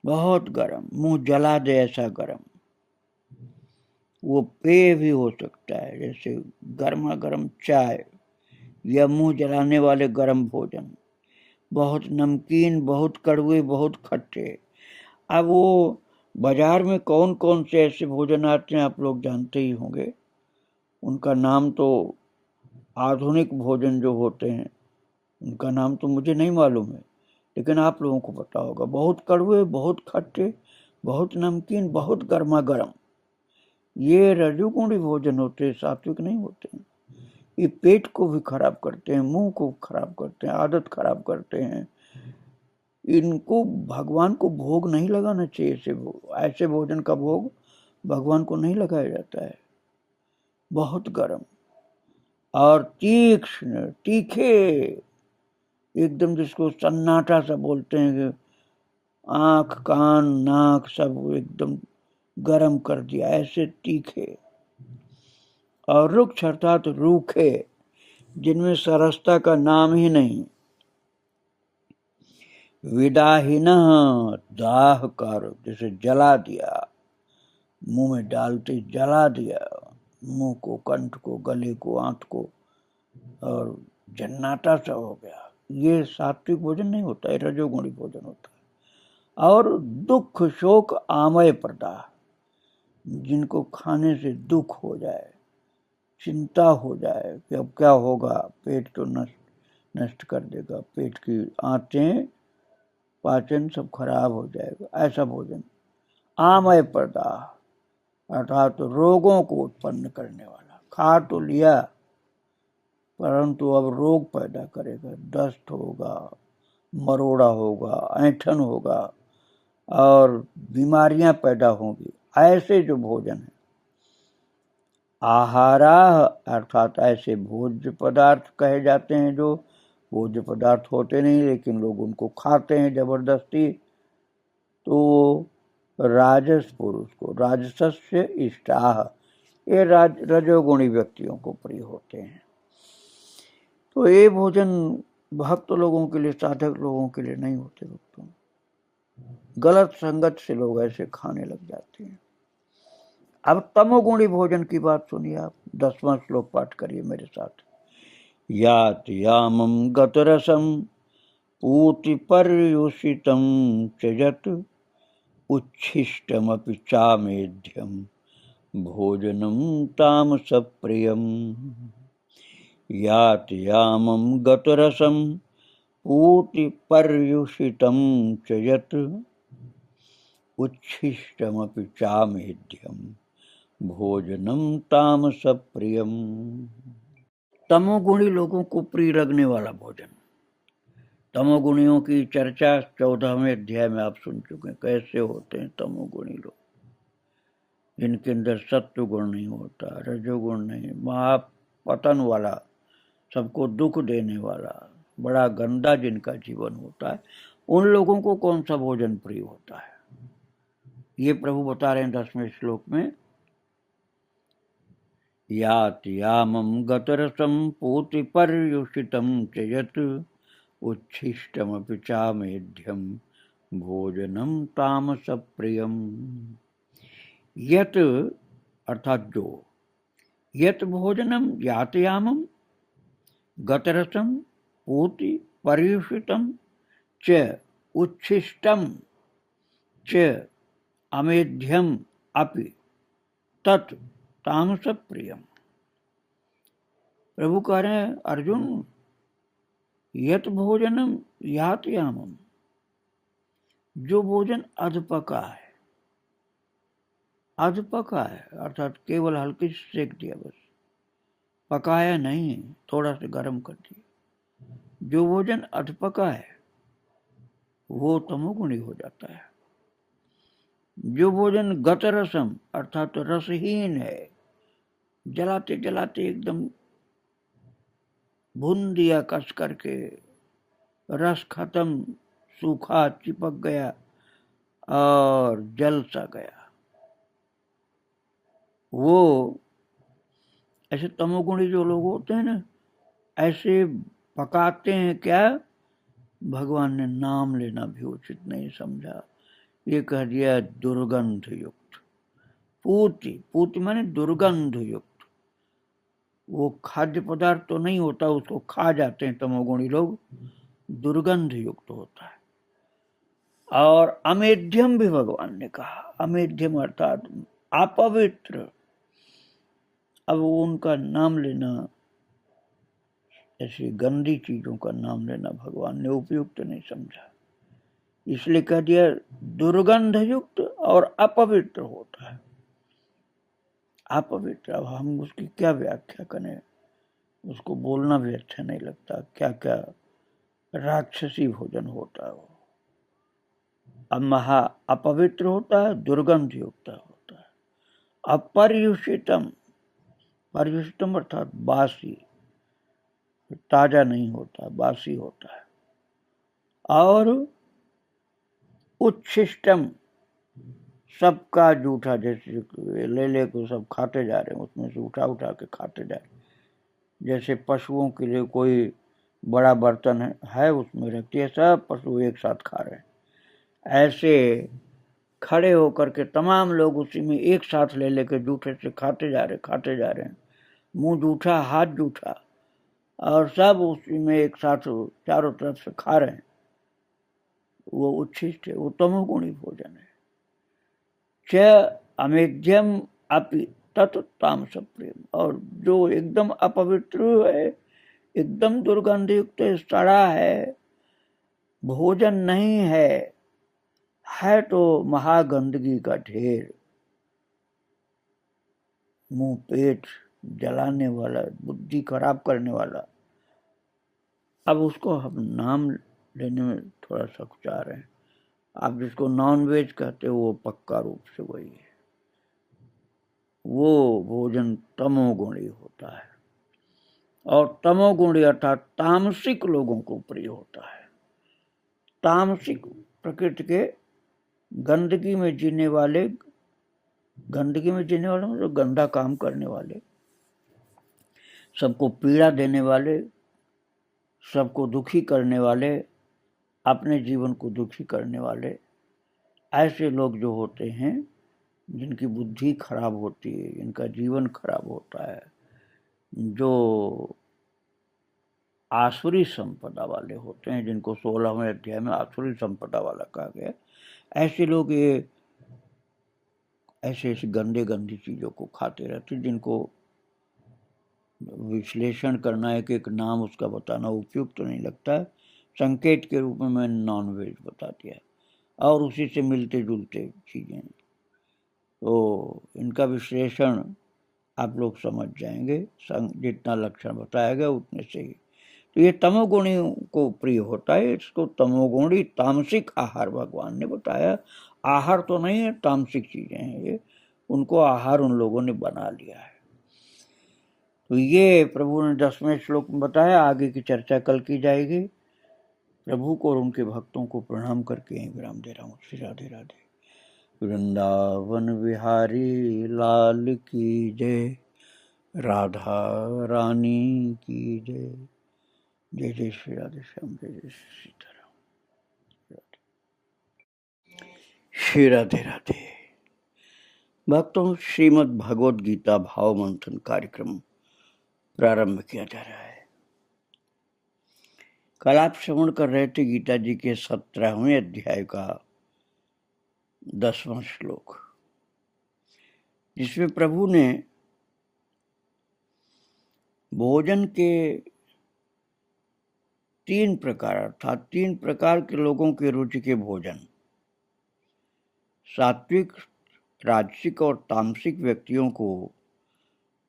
बहुत गरम, मुंह जला दे ऐसा गरम। वो पेय भी हो सकता है, जैसे गर्मा गर्म चाय या मुंह जलाने वाले गर्म भोजन। बहुत नमकीन, बहुत कड़वे, बहुत खट्टे। अब वो बाजार में कौन कौन से ऐसे भोजन आते हैं आप लोग जानते ही होंगे। उनका नाम तो आधुनिक भोजन जो होते हैं उनका नाम तो मुझे नहीं मालूम है, लेकिन आप लोगों को पता होगा। बहुत कड़वे, बहुत खट्टे, बहुत नमकीन, बहुत गर्मा गर्म, ये रजोगुणी भोजन होते हैं, सात्विक नहीं होते हैं। ये पेट को भी खराब करते हैं, मुंह को खराब करते हैं, आदत खराब करते हैं। इनको भगवान को भोग नहीं लगाना चाहिए। ऐसे भोजन का भोग भगवान को नहीं लगाया जाता है। बहुत गर्म और तीक्ष्ण तीखे, एकदम जिसको सन्नाटा सा बोलते हैं कि आंख कान नाक सब एकदम गरम कर दिया, ऐसे तीखे। और रुक्ष अर्थात रूखे, जिनमें सरसता का नाम ही नहीं। विदाहीन, दाह कर, जैसे जला दिया, मुंह में डालते जला दिया, मुंह को, कंठ को, गले को, आंत को, और जन्नाटा सा हो गया। ये सात्विक भोजन नहीं होता है, रजोगुणी भोजन होता है। और दुख शोक आमय प्रदाह, जिनको खाने से दुख हो जाए, चिंता हो जाए कि अब क्या होगा, पेट तो नष्ट कर देगा, पेट की आंतें पाचन सब खराब हो जाएगा, ऐसा भोजन। आमय प्रदाह अर्थात रोगों को उत्पन्न करने वाला। खा तो लिया परंतु अब रोग पैदा करेगा, दस्त होगा, मरोड़ा होगा, ऐंठन होगा और बीमारियां पैदा होंगी, ऐसे जो भोजन है। आहारा अर्थात ऐसे भोज्य पदार्थ कहे जाते हैं जो भोज्य पदार्थ होते नहीं लेकिन लोग उनको खाते हैं जबरदस्ती। तो राजस पुरुष को, राजसस्य इष्टाह, ये रजोगुणी व्यक्तियों को प्रिय होते हैं। तो ये भोजन भक्त लोगों के लिए, साधक लोगों के लिए नहीं होते भक्तों। गलत संगत से लोग ऐसे खाने लग जाते हैं। अब तमोगुणी भोजन की बात सुनिए आप। 10वां श्लोक पाठ करिए मेरे साथ। यात यामं गतरसं पूति पर्युषितं च यत् उच्छिष्टमपि चामेध्यं भोजनं तामसप्रियम्। यात यामं गतरसं पूति पर्युषितं च यत् उच्छिष्टमपि चामेध्यं भोजनं तामसप्रियम्। तमोगुणी लोगों को प्रिय लगने वाला भोजन। तमोगुणियों की चर्चा 14वें अध्याय में आप सुन चुके हैं। कैसे होते हैं तमोगुणी लोग, जिनके अंदर सत्व गुण नहीं होता, रजोगुण नहीं, महापतन वाला, सबको दुख देने वाला, बड़ा गंदा जिनका जीवन होता है, उन लोगों को कौन सा भोजन प्रिय होता है, ये प्रभु बता रहे हैं 10वें श्लोक में। यात यामं गतरसं पूति पर्युषितं च यत् उच्छिष्टमपि चामेध्यं भोजनं तामसप्रियम्। यत् अर्थात जो, यत् भोजनं यात यामं गतरसं पूति पर्युषितं च उच्छिष्टं च अमेध्यम अपि तत् तामसप्रियम्। प्रभु कह रहे हैं अर्जुन, यत भोजनम यात यामम, जो भोजन अधपका है, अधपका है अर्थात केवल हल्के से सेक दिया, बस पकाया नहीं, थोड़ा सा गर्म कर दिया, जो भोजन अधपका है वो तमोगुणी हो जाता है। जो भोजन गतरसम अर्थात रसहीन है, जलाते जलाते एकदम भून दिया कस करके, रस खत्म, सूखा चिपक गया और जल सा गया, वो ऐसे तमोगुणी जो लोग होते हैं ना, ऐसे पकाते हैं। क्या भगवान ने नाम लेना भी उचित नहीं समझा, ये कह दिया दुर्गंध युक्त। पूति, पूति माने दुर्गंध युक्त। वो खाद्य पदार्थ तो नहीं होता, उसको खा जाते हैं तमोगुणी लोग, दुर्गंध युक्त होता है। और अमेध्यम भी भगवान ने कहा, अमेध्यम अर्थात अपवित्र। अब उनका नाम लेना, ऐसी गंदी चीजों का नाम लेना भगवान ने उपयुक्त नहीं समझा, इसलिए कह दिया दुर्गंध युक्त और अपवित्र होता है। अपवित्र, अब हम उसकी क्या व्याख्या करें, उसको बोलना भी अच्छा नहीं लगता। क्या क्या राक्षसी भोजन होता है वो। अब महा अपवित्र होता है, दुर्गंध युक्त होता है। अपर्युषितम, पर्युषितम अर्थात बासी, ताजा नहीं होता, बासी होता है। और उच्छिष्टम, सबका जूठा, जैसे ले को सब खाते जा रहे हैं, उसमें से उठा उठा के खाते जा रहे हैं। जैसे पशुओं के लिए कोई बड़ा बर्तन है उसमें रखती है, सब पशु एक साथ खा रहे हैं, ऐसे खड़े होकर के तमाम लोग उसी में एक साथ ले लेकर जूठे से खाते जा रहे हैं, मुंह जूठा, हाथ जूठा, और सब उसी में एक साथ चारों तरफ से खा रहे हैं। वो उच्छिष्ट है, वो तमोगुणी भोजन है। च अमेध्यम अपि तत् तामस प्रेम, और जो एकदम अपवित्र है, एकदम दुर्गंधयुक्त सड़ा है, भोजन नहीं है तो महागंदगी का ढेर, मुंह पेट जलाने वाला, बुद्धि खराब करने वाला। अब उसको हम नाम लेने में थोड़ा सकुचा रहे हैं। आप जिसको नॉन वेज कहते हो वो पक्का रूप से वही है। वो भोजन तमोगुणी होता है, और तमोगुणी अर्थात तामसिक लोगों को प्रिय होता है। तामसिक प्रकृति के गंदगी में जीने वाले मतलब गंदा काम करने वाले, सबको पीड़ा देने वाले, सबको दुखी करने वाले, अपने जीवन को दुखी करने वाले, ऐसे लोग जो होते हैं, जिनकी बुद्धि खराब होती है, जिनका जीवन खराब होता है, जो आसुरी संपदा वाले होते हैं, जिनको 16वें अध्याय में आसुरी संपदा वाला कहा गया, ऐसे लोग ये ऐसे गंदी चीजों को खाते रहते, जिनको विश्लेषण करना है कि एक नाम उसका बताना उपयुक्त तो नहीं लगता। संकेत के रूप में मैंने नॉन वेज बता दिया, और उसी से मिलते जुलते चीजें, तो इनका विश्लेषण आप लोग समझ जाएंगे। जितना लक्षण बताया गया उतने से ही। तो ये तमोगुणी को प्रिय होता है, इसको तमोगुणी तामसिक आहार भगवान ने बताया। आहार तो नहीं है, तामसिक चीजें हैं ये, उनको आहार उन लोगों ने बना लिया है। तो ये प्रभु ने 10वें श्लोक में बताया। आगे की चर्चा कल की जाएगी। प्रभु को और उनके भक्तों को प्रणाम करके यहीं विराम दे रहा हूँ। श्री राधे राधे। वृंदावन बिहारी लाल की जय, राधा रानी की जय। जय जय श्री राधे श्याम, जय जय श्री सीताराम। श्री राधे राधे। भक्तों, श्रीमद् भगवद गीता भाव मंथन कार्यक्रम प्रारंभ किया जा रहा है। कल आप श्रवण कर रहे थे गीता जी के 17वें अध्याय का 10वां श्लोक, जिसमें प्रभु ने भोजन के 3 प्रकार, अर्थात 3 प्रकार के लोगों के रुचि के भोजन, सात्विक, राजसिक और तामसिक व्यक्तियों को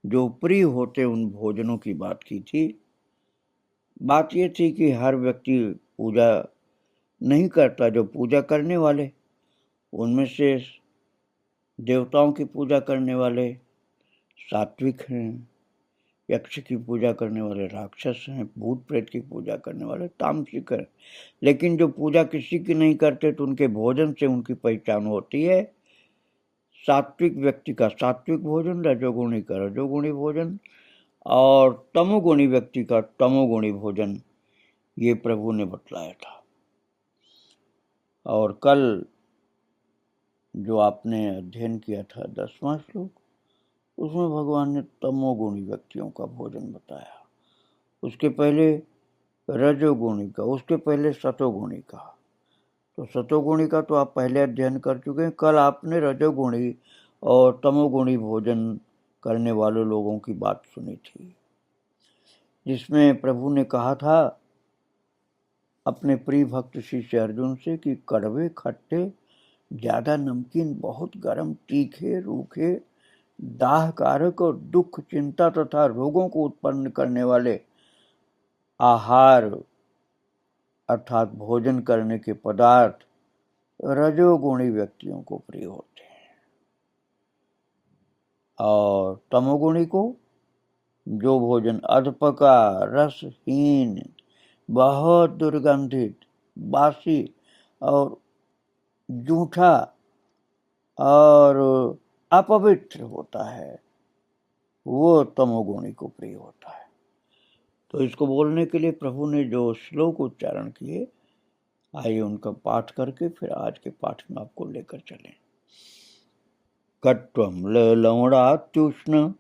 जो प्रिय होते उन भोजनों की बात की थी। बात ये थी कि हर व्यक्ति पूजा नहीं करता। जो पूजा करने वाले, उनमें से देवताओं की पूजा करने वाले सात्विक हैं, यक्ष की पूजा करने वाले राक्षस हैं, भूत प्रेत की पूजा करने वाले तामसिक हैं। लेकिन जो पूजा किसी की नहीं करते तो उनके भोजन से उनकी पहचान होती है। सात्विक व्यक्ति का सात्विक भोजन, रजोगुणी का रजोगुणी भोजन, और तमोगुणी व्यक्ति का तमोगुणी भोजन, ये प्रभु ने बतलाया था। और कल जो आपने अध्ययन किया था 10वां श्लोक, उसमें भगवान ने तमोगुणी व्यक्तियों का भोजन बताया। उसके पहले रजोगुणी का, उसके पहले सतोगुणी का। तो सतोगुणी का तो आप पहले अध्ययन कर चुके हैं। कल आपने रजोगुणी और तमोगुणी भोजन करने वाले लोगों की बात सुनी थी, जिसमें प्रभु ने कहा था अपने प्रिय भक्त शिष्य अर्जुन से कि कड़वे, खट्टे, ज्यादा नमकीन, बहुत गर्म, तीखे, रूखे, दाहकारक और दुख, चिंता तथा रोगों को उत्पन्न करने वाले आहार अर्थात भोजन करने के पदार्थ रजोगुणी व्यक्तियों को प्रिय होते हैं, और तमोगुणी को जो भोजन अधपका, रसहीन, बहुत दुर्गंधित, बासी और जूठा और अपवित्र होता है, वो तमोगुणी को प्रिय होता है। तो इसको बोलने के लिए प्रभु ने जो श्लोक उच्चारण किए, आइए उनका पाठ करके फिर आज के पाठ में आपको लेकर चलें। कट्वम लवणात्युष्ण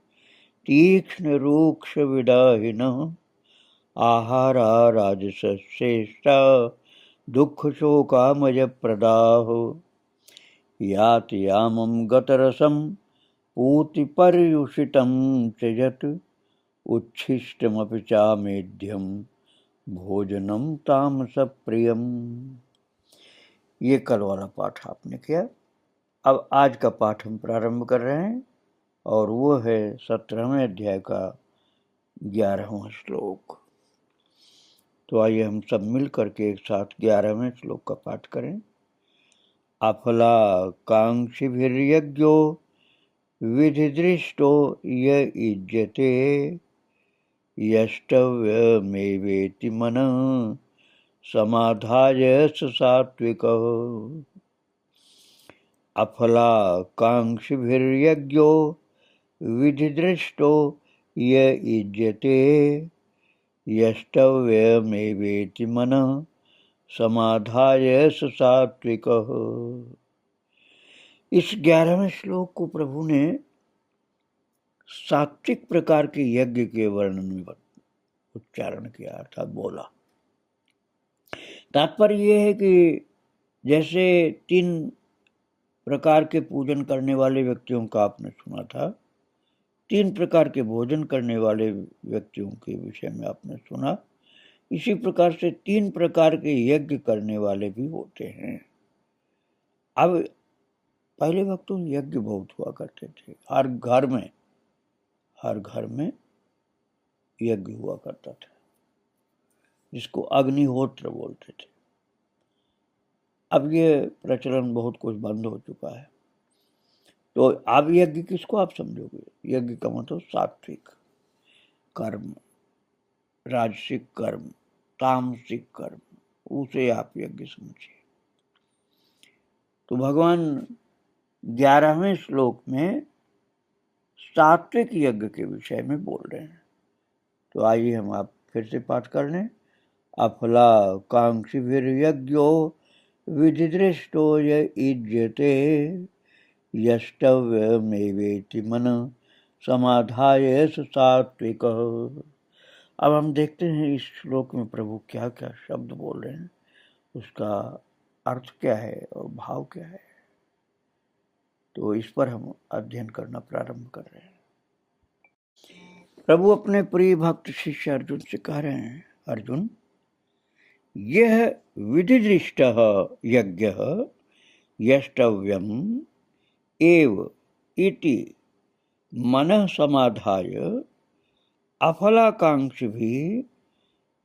तीक्ष्ण रूक्ष विदाहिन आहारा राजसश्रेष्ठा दुख शोकामय प्रदाह यात यामं गतरसं पूतिपर्युषितं त्यजत उच्छिष्टमपि चामेध्यं भोजनम तामस प्रियम। ये कल वाला पाठ आपने किया। अब आज का पाठ हम प्रारंभ कर रहे हैं और वो है 17वें अध्याय का 11वां श्लोक। तो आइए हम सब मिल करके एक साथ 11वें श्लोक का पाठ करें। अफलाकांक्षिभिर्यज्ञो विधिदृष्टो य इज्यते यष्टव्यमेवेति मनः समाधाय स सात्विकः। अफलाकांक्षिभिर्यज्ञो विधिदृष्टो य इज्यते यष्टव्यमेवेति मनः समाधाय स सात्विकः। इस 11वें श्लोक को प्रभु ने सात्विक प्रकार के यज्ञ के वर्णन में उच्चारण किया, अर्थात बोला। तात्पर्य यह है कि जैसे 3 प्रकार के पूजन करने वाले व्यक्तियों का आपने सुना था, 3 प्रकार के भोजन करने वाले व्यक्तियों के विषय में आपने सुना, इसी प्रकार से 3 प्रकार के यज्ञ करने वाले भी होते हैं। अब पहले वक्तों में यज्ञ बहुत हुआ करते थे, हर घर में यज्ञ हुआ करता था, जिसको अग्निहोत्र बोलते थे। अब ये प्रचलन बहुत कुछ बंद हो चुका है। तो अब यज्ञ किसको आप समझोगे? यज्ञ का मतलब सात्विक कर्म, राजसिक कर्म, तामसिक कर्म, उसे आप यज्ञ समझिए। तो भगवान 11वें श्लोक में सात्विक यज्ञ के विषय में बोल रहे हैं। तो आइए हम आप फिर से पाठ कर लें। अफलाकांक्षिभिर्यज्ञो विधिदृष्टो य इज्यते यष्टव्यमेवेति मनः समाधाय स सात्विकः। अब हम देखते हैं इस श्लोक में प्रभु क्या क्या शब्द बोल रहे हैं, उसका अर्थ क्या है और भाव क्या है। तो इस पर हम अध्ययन करना प्रारंभ कर रहे हैं। प्रभु अपने प्रिय भक्त शिष्य अर्जुन से कह रहे हैं, अर्जुन, यह विधिदृष्टः यज्ञः यष्टव्यम् एव इति मनः समाधाय अफलाकांक्षिभिः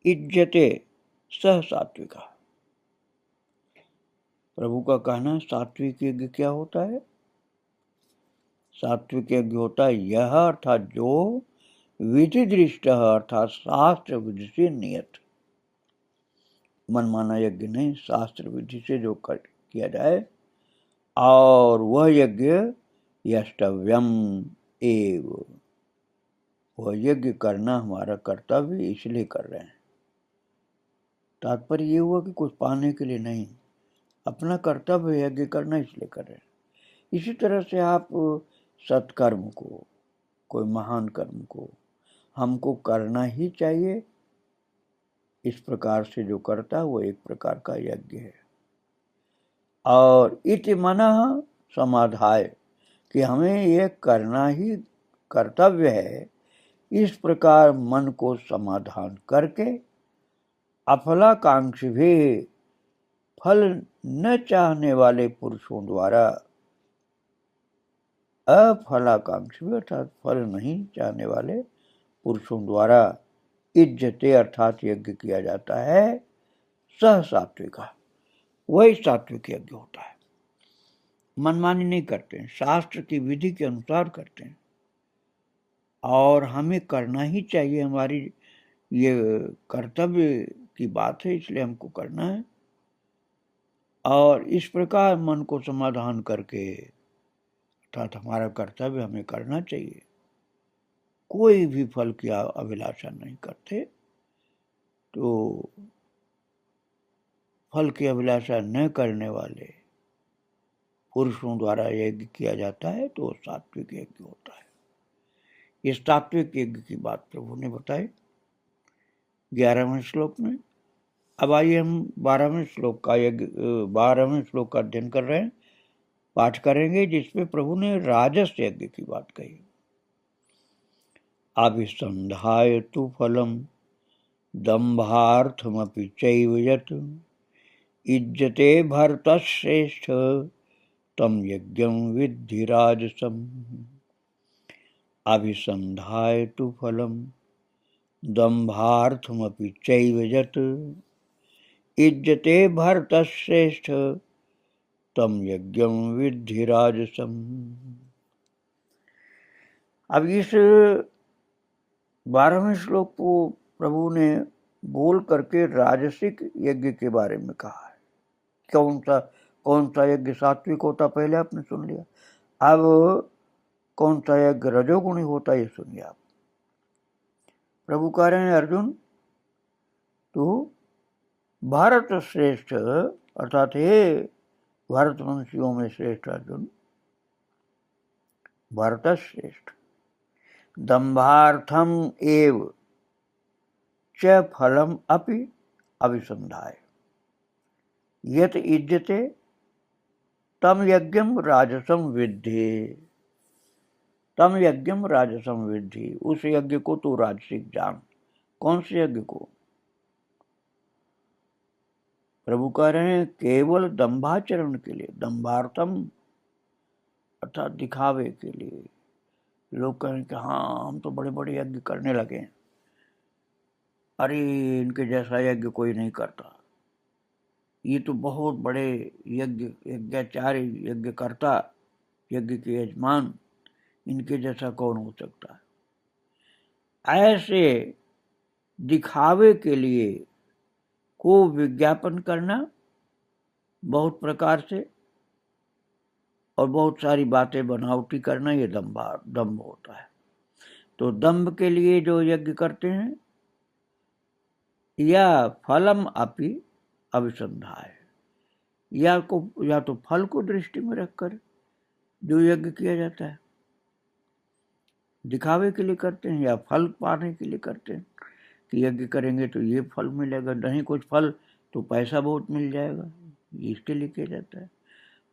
इज्यते सह सात्विकः। प्रभु का कहना, सात्विक यज्ञ क्या होता है? सात्विक यज्ञ होता है यह, अर्थात जो विधिदृष्ट अर्थात शास्त्र विधि से नियत, मनमाना यज्ञ नहीं, शास्त्र विधि से जो किया जाए, और वह यज्ञ यष्टव्यम एव, वह यज्ञ करना हमारा कर्तव्य, इसलिए कर रहे हैं। तात्पर्य ये हुआ कि कुछ पाने के लिए नहीं, अपना कर्तव्य यज्ञ करना इसलिए कर रहे हैं। इसी तरह से आप सत्कर्म को, कोई महान कर्म को हमको करना ही चाहिए। इस प्रकार से जो करता है वो एक प्रकार का यज्ञ है। और इति मनः समाधाय, कि हमें ये करना ही कर्तव्य है, इस प्रकार मन को समाधान करके अफलाकांक्षी भी, फल न चाहने वाले पुरुषों द्वारा, अफलाकांक्षी अर्थात फल नहीं चाहने वाले पुरुषों द्वारा इज्जते अर्थात यज्ञ किया जाता है, सह सात्विका, वही सात्विक यज्ञ होता है। मनमानी नहीं करते हैं, शास्त्र की विधि के अनुसार करते हैं। और हमें करना ही चाहिए, हमारी ये कर्तव्य की बात है, इसलिए हमको करना है। और इस प्रकार मन को समाधान करके, अर्थात हमारा कर्तव्य हमें करना चाहिए, कोई भी फल की अभिलाषा नहीं करते। तो फल की अभिलाषा न करने वाले पुरुषों द्वारा यज्ञ किया जाता है तो सात्विक यज्ञ होता है। इस सात्विक यज्ञ की बात प्रभु ने बताई 11वें श्लोक में। अब आइए हम 12वें श्लोक का 12वें श्लोक का अध्ययन कर रहे हैं, पाठ करेंगे, जिसमें प्रभु ने राजस यज्ञ की बात कही। अभिसंधाय तु फलम दंभार्थमपि चैव यत् इज्जते भरतश्रेष्ठ तम यज्ञं विद्धि राजसम्। अभिसंधाय तु फलम दंभार्थमपि चैव यत् इज्जते भरतश्रेष्ठ तम यज्ञं विद्धि राजसम्। अब इस 12वें श्लोक को प्रभु ने बोल करके राजसिक यज्ञ के बारे में कहा है। कौन सा यज्ञ सात्विक होता पहले आपने सुन लिया, अब कौन सा यज्ञ रजोगुणी होता ये सुनिए आप। प्रभु कह रहे हैं अर्जुन, तो भारत श्रेष्ठ, अर्थात हे भारतवंशियों में श्रेष्ठ अर्जुन, भारत श्रेष्ठ, दंभार्थम एव च फलम अपि अभिसंधाय यत इज्जते तम यज्ञम राजसम विद्धि। तम यज्ञम राजसम विद्धि, उस यज्ञ को तू राजसिक जान। कौन से यज्ञ को? प्रभु कह रहे हैं केवल दंभाचरण के लिए, दंभार्थम अर्थात दिखावे के लिए। लोग कहें कि हाँ हम तो बड़े बड़े यज्ञ करने लगे हैं, अरे इनके जैसा यज्ञ कोई नहीं करता, ये तो बहुत बड़े यज्ञाचार्य, यज्ञकर्ता, यज्ञ के यजमान, इनके जैसा कौन हो सकता है। ऐसे दिखावे के लिए को विज्ञापन करना बहुत प्रकार से और बहुत सारी बातें बनावटी करना, ये दम्भ होता है। तो दम्भ के लिए जो यज्ञ करते हैं, या फलम अपि अभिसंधाय, या तो फल को दृष्टि में रखकर जो यज्ञ किया जाता है, दिखावे के लिए करते हैं या फल पाने के लिए करते हैं कि यज्ञ करेंगे तो ये फल मिलेगा, नहीं कुछ फल तो पैसा बहुत मिल जाएगा, इसके लिए किया जाता है।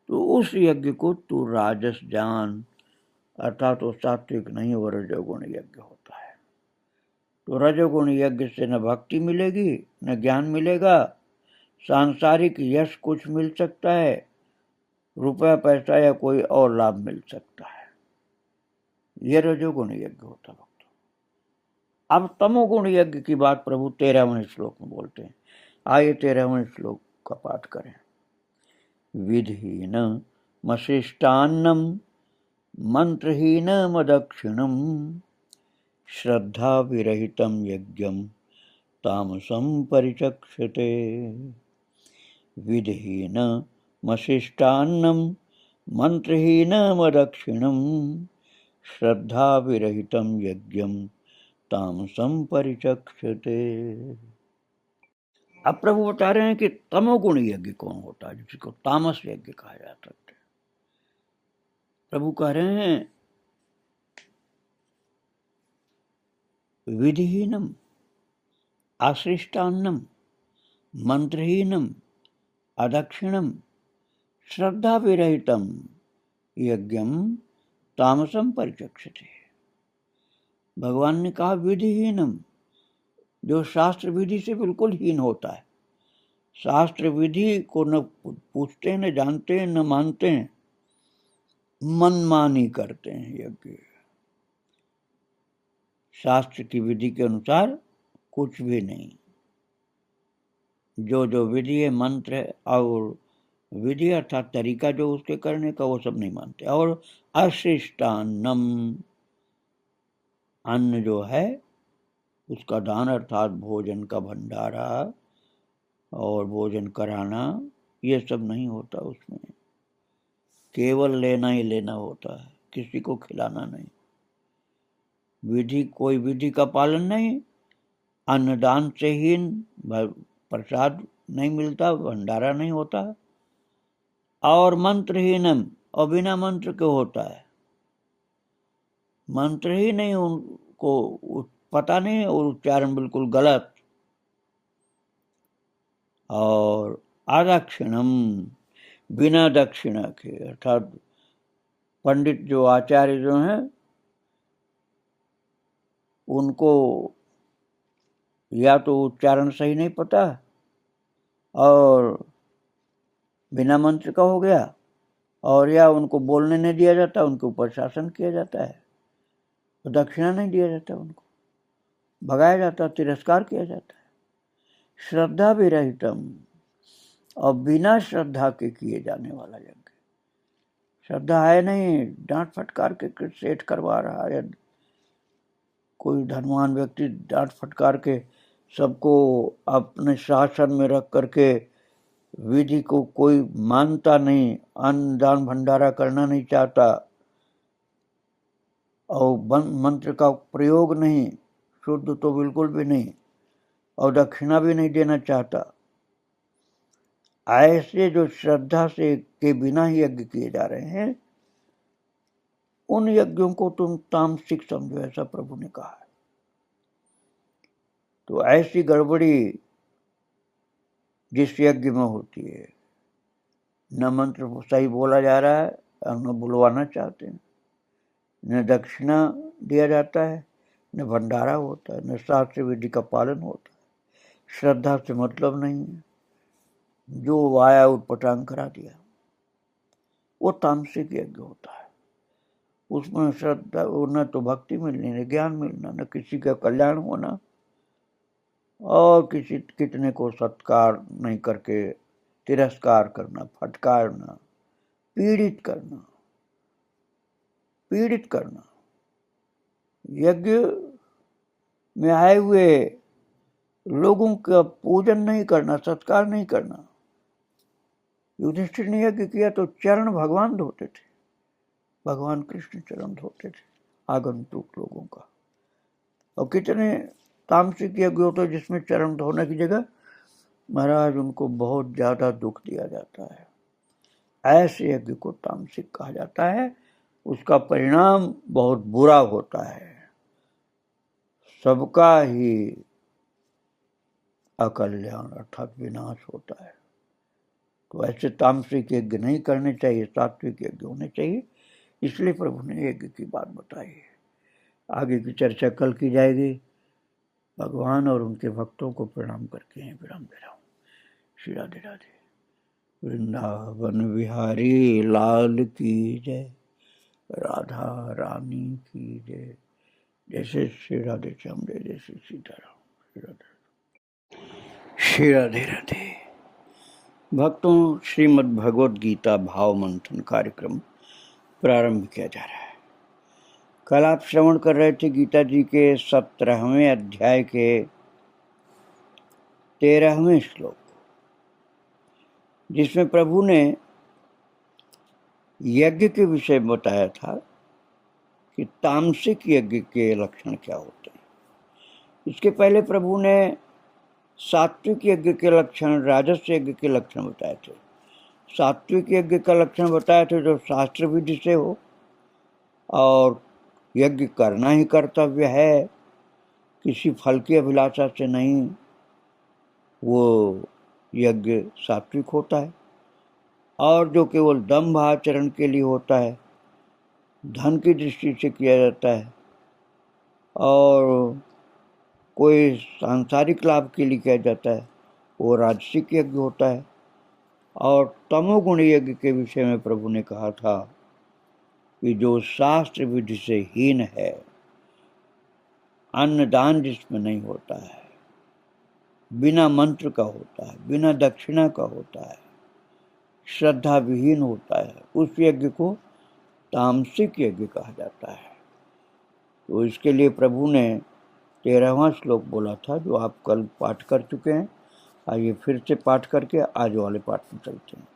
तो उस यज्ञ को तू राजस जान, अर्थात वो सात्विक नहीं, वो रजोगुण यज्ञ होता है। तो रजोगुण यज्ञ से न भक्ति मिलेगी, न ज्ञान मिलेगा, सांसारिक यश कुछ मिल सकता है, रुपया पैसा या कोई और लाभ मिल सकता है, ये रजोगुण यज्ञ होता है। अब तमोगुण यज्ञ की बात प्रभु 13वें श्लोक में बोलते हैं। आइए 13वें श्लोक का पाठ करें। विधिहीन मशिष्टान्नम मंत्रहीन मदक्षिणम श्रद्धा विरहितम यज्ञम तामसम परिचक्षते। विधिहीन मशिष्टान्नम मंत्रहीन मदक्षिणम श्रद्धा विरहितम यज्ञम तामसम परिचक्षते। अब प्रभु बता रहे हैं कि तमोगुण यज्ञ कौन होता है, जिसको तामस यज्ञ कहा जा सकता है। प्रभु कह रहे हैं विधिहीनम आश्रिष्टान्नम मंत्रहीनम अदक्षिणम श्रद्धा विरहितम यज्ञम तामसम परिचक्षते। भगवान ने कहा विधिहीनम, जो शास्त्र विधि से बिल्कुल हीन होता है, शास्त्र विधि को न पूछते हैं, न जानते हैं, न मानते हैं, मनमानी करते हैं यज्ञ। शास्त्र की विधि के अनुसार कुछ भी नहीं, जो विधि है, मंत्र है और विधि अर्थात तरीका जो उसके करने का, वो सब नहीं मानते। और अशिष्टान्नम, अन्न जो है उसका दान अर्थात भोजन का भंडारा और भोजन कराना, ये सब नहीं होता उसमें। केवल लेना ही लेना होता है, किसी को खिलाना नहीं। कोई विधि का पालन नहीं। अन्नदान से ही प्रसाद नहीं मिलता, भंडारा नहीं होता। और मंत्रहीनम, और बिना मंत्र के होता है। मंत्र ही नहीं, उनको पता नहीं और उच्चारण बिल्कुल गलत। और आदक्षिणम, बिना दक्षिणा के, अर्थात पंडित जो आचार्य जो हैं उनको या तो उच्चारण सही नहीं पता और बिना मंत्र का हो गया, और या उनको बोलने नहीं दिया जाता, उनके ऊपर शासन किया जाता है, तो दक्षिणा नहीं दिया जाता, उनको भगाया जाता, तिरस्कार किया जाता है। श्रद्धा विरहितम, और बिना श्रद्धा के किए जाने वाला यज्ञ। श्रद्धा है नहीं, डांट फटकार के सेठ करवा रहा है, कोई धनवान व्यक्ति डांट फटकार के सबको अपने शासन में रख करके विधि को कोई मानता नहीं, अन्न दान भंडारा करना नहीं चाहता और मंत्र का प्रयोग नहीं, शुद्ध तो बिल्कुल भी नहीं, और दक्षिणा भी नहीं देना चाहता। ऐसे जो श्रद्धा से के बिना ही यज्ञ किए जा रहे हैं, उन यज्ञों को तुम तामसिक समझो, ऐसा प्रभु ने कहा है। तो ऐसी गड़बड़ी जिस यज्ञ में होती है, न मंत्र सही बोला जा रहा है और न बुलवाना चाहते हैं, न दक्षिणा दिया जाता है, न भंडारा होता है, न शास्त्र विधि का पालन होता है, श्रद्धा से मतलब नहीं है, जो आया उटपटांग करा दिया, वो तामसिक यज्ञ होता है। उसमें श्रद्धा, न तो भक्ति मिलनी, न ज्ञान मिलना, न किसी का कल्याण होना, और कितने को सत्कार नहीं करके तिरस्कार करना, फटकारना, पीड़ित करना। यज्ञ में आए हुए लोगों का पूजन नहीं करना, सत्कार नहीं करना। युधिष्ठिर ने यज्ञ किया तो चरण भगवान धोते थे, भगवान कृष्ण चरण धोते थे आगंतुक लोगों का। और कितने तामसिक यज्ञ होते जिसमें चरण धोने की जगह महाराज उनको बहुत ज्यादा दुख दिया जाता है। ऐसे यज्ञ को तामसिक कहा जाता है, उसका परिणाम बहुत बुरा होता है, सबका ही अकल्याण अर्थात विनाश होता है। तो ऐसे तामसिक यज्ञ नहीं करने चाहिए, सात्विक यज्ञ होने चाहिए। इसलिए प्रभु ने यज्ञ की बात बताई है। आगे की चर्चा कल की जाएगी। भगवान और उनके भक्तों को प्रणाम करके हैं विराम दे रहा हूँ। श्री राधे राधे। वृंदावन विहारी लाल की जय, राधा रानी की जय। जैसे श्री राधे श्याम जय, जैसे सीताराम। श्री राधे श्री राधे राधे। भक्तों, श्रीमद् भगवद गीता भाव मंथन कार्यक्रम प्रारंभ किया जा रहा है। कल आप श्रवण कर रहे थे गीता जी के 17वें अध्याय के 13वें श्लोक, जिसमें प्रभु ने यज्ञ के विषय बताया था कि तामसिक यज्ञ के लक्षण क्या होते हैं। इसके पहले प्रभु ने सात्विक यज्ञ के लक्षण, राजस यज्ञ के लक्षण बताए थे। सात्विक यज्ञ का लक्षण बताए थे जो शास्त्र विधि से हो और यज्ञ करना ही कर्तव्य है, किसी फल की अभिलाषा से नहीं, वो यज्ञ सात्विक होता है। और जो केवल दंभ आचरण के लिए होता है, धन की दृष्टि से किया जाता है और कोई सांसारिक लाभ के लिए किया जाता है, वो राजसिक यज्ञ होता है। और तमोगुण यज्ञ के विषय में प्रभु ने कहा था कि जो शास्त्र विधि से हीन है, अन्नदान जिसमें नहीं होता है, बिना मंत्र का होता है, बिना दक्षिणा का होता है, श्रद्धा विहीन होता है, उस यज्ञ को तामसिक यज्ञ कहा जाता है। तो इसके लिए प्रभु ने 13वां श्लोक बोला था, जो आप कल पाठ कर चुके हैं। आइए फिर से पाठ करके आज वाले पाठ में चलते हैं।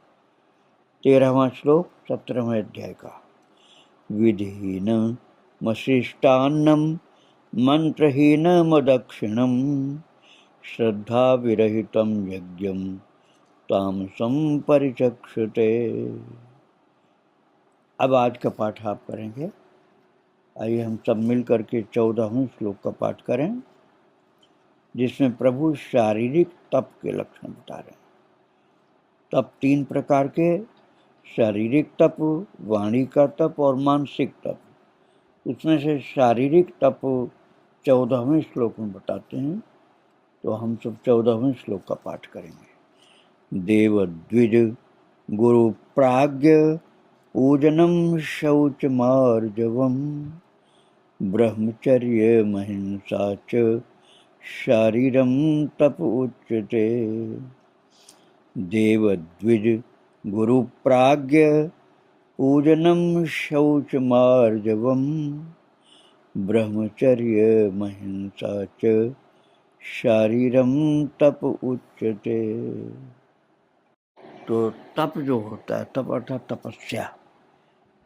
13वां श्लोक 17वें अध्याय का। विधिहीन मशिष्टान्नम मंत्रहीन मदक्षिणम श्रद्धा विरहितम यज्ञम तामसम परिचक्षते। अब आज का पाठ आप करेंगे। आइए हम सब मिल करके 14वें श्लोक का पाठ करें, जिसमें प्रभु शारीरिक तप के लक्षण बता रहे हैं। तप 3 प्रकार के, शारीरिक तप, वाणी का तप और मानसिक तप। उसमें से शारीरिक तप 14वें श्लोक में बताते हैं, तो हम सब 14वें श्लोक का पाठ करेंगे। देव द्विज गुरु प्राज्ञ पूजनम शौच मार्जवम ब्रह्मचर्य महिंसा च शारीरम तप उच्यते। देव द्विज गुरु प्राज्ञ पूजनम शौच मार्जवम ब्रह्मचर्य महिंसा च शारीरम तप उच्यते। तो तप जो होता है, तप अर्थात तपस्या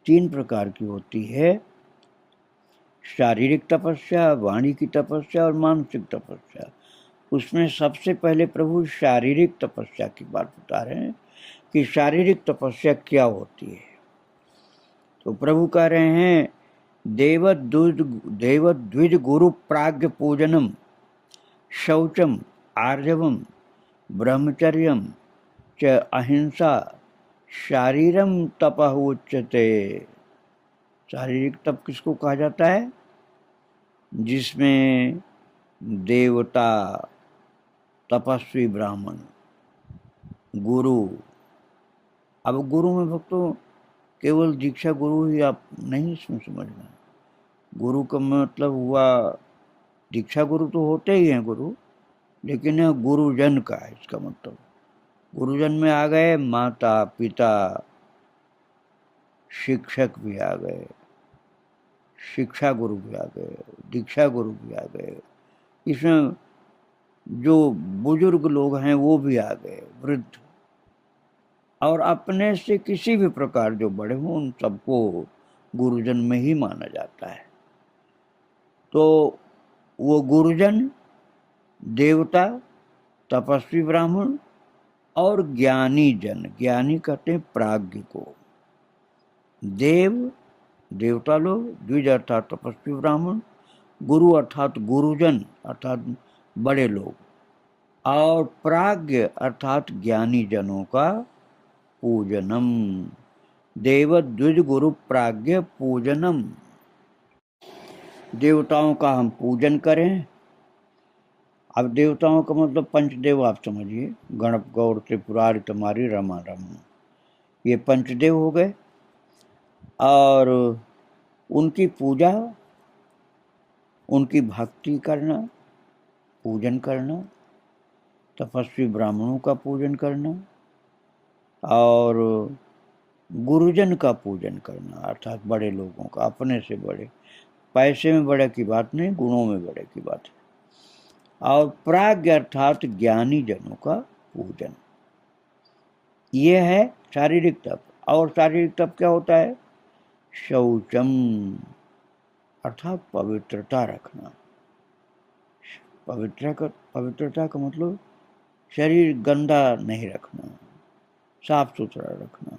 3 प्रकार की होती है। शारीरिक तपस्या, वाणी की तपस्या और मानसिक तपस्या। उसमें सबसे पहले प्रभु शारीरिक तपस्या की बात बता रहे हैं कि शारीरिक तपस्या क्या होती है। तो प्रभु कह रहे हैं, देवद्विज गुरु प्राज्ञ पूजनम शौचम आर्जवम ब्रह्मचर्यम च अहिंसा शारीरम तपः उच्यते। शारीरिक तप किसको कहा जाता है? जिसमें देवता, तपस्वी ब्राह्मण, गुरु। अब गुरु में भक्तों केवल दीक्षा गुरु ही आप नहीं इसमें समझना। गुरु का मतलब हुआ, दीक्षा गुरु तो होते ही हैं गुरु, लेकिन यह गुरुजन का है। इसका मतलब गुरुजन में आ गए माता पिता, शिक्षक भी आ गए, शिक्षा गुरु भी आ गए, दीक्षा गुरु भी आ गए। इसमें जो बुजुर्ग लोग हैं वो भी आ गए, वृद्ध, और अपने से किसी भी प्रकार जो बड़े हों उन सबको गुरुजन में ही माना जाता है। तो वो गुरुजन, देवता, तपस्वी ब्राह्मण और ज्ञानी जन। ज्ञानी कहते हैं प्राज्ञ को। देव देवता लोग, द्विज अर्थात तपस्वी ब्राह्मण, गुरु अर्थात गुरुजन अर्थात बड़े लोग, और प्राज्ञ अर्थात ज्ञानी जनों का पूजनम। देव द्विज गुरु प्राज्ञ पूजनम। देवताओं का हम पूजन करें। अब देवताओं का मतलब पंचदेव आप समझिए, गणप गौर त्रिपुरारि तमारी रमा रम, ये पंचदेव हो गए। और उनकी पूजा, उनकी भक्ति करना, पूजन करना, तपस्वी ब्राह्मणों का पूजन करना और गुरुजन का पूजन करना अर्थात बड़े लोगों का, अपने से बड़े। पैसे में बड़े की बात नहीं, गुणों में बड़े की बात है। और प्राज्ञ अर्थात ज्ञानी जनों का पूजन, ये है शारीरिक तप। और शारीरिक तप क्या होता है? शौचम अर्थात पवित्रता रखना। पवित्रता का मतलब शरीर गंदा नहीं रखना, साफ सुथरा रखना,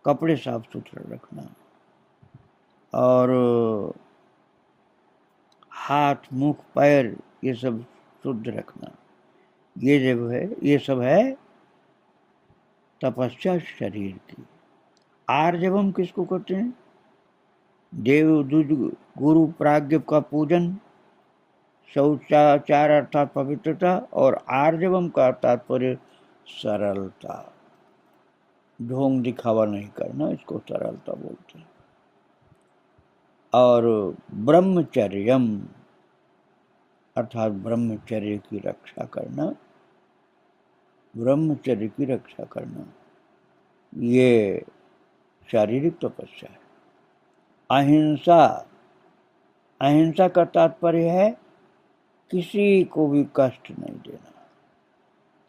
कपड़े साफ सुथरा रखना, और हाथ मुख पैर ये सब शुद्ध रखना। ये जब है, ये सब है तपस्या शरीर की। आर्जवम किसको कहते हैं? देव द्विज गुरु प्राज्ञ का पूजन, शौचाचार अर्थात पवित्रता, और आर्जवम का तात्पर्य सरलता, ढोंग दिखावा नहीं करना, इसको सरलता बोलते हैं। और ब्रह्मचर्यम अर्थात ब्रह्मचर्य की रक्षा करना, ब्रह्मचर्य की रक्षा करना, ये शारीरिक तपस्या है। अहिंसा अहिंसा का तात्पर्य है किसी को भी कष्ट नहीं देना।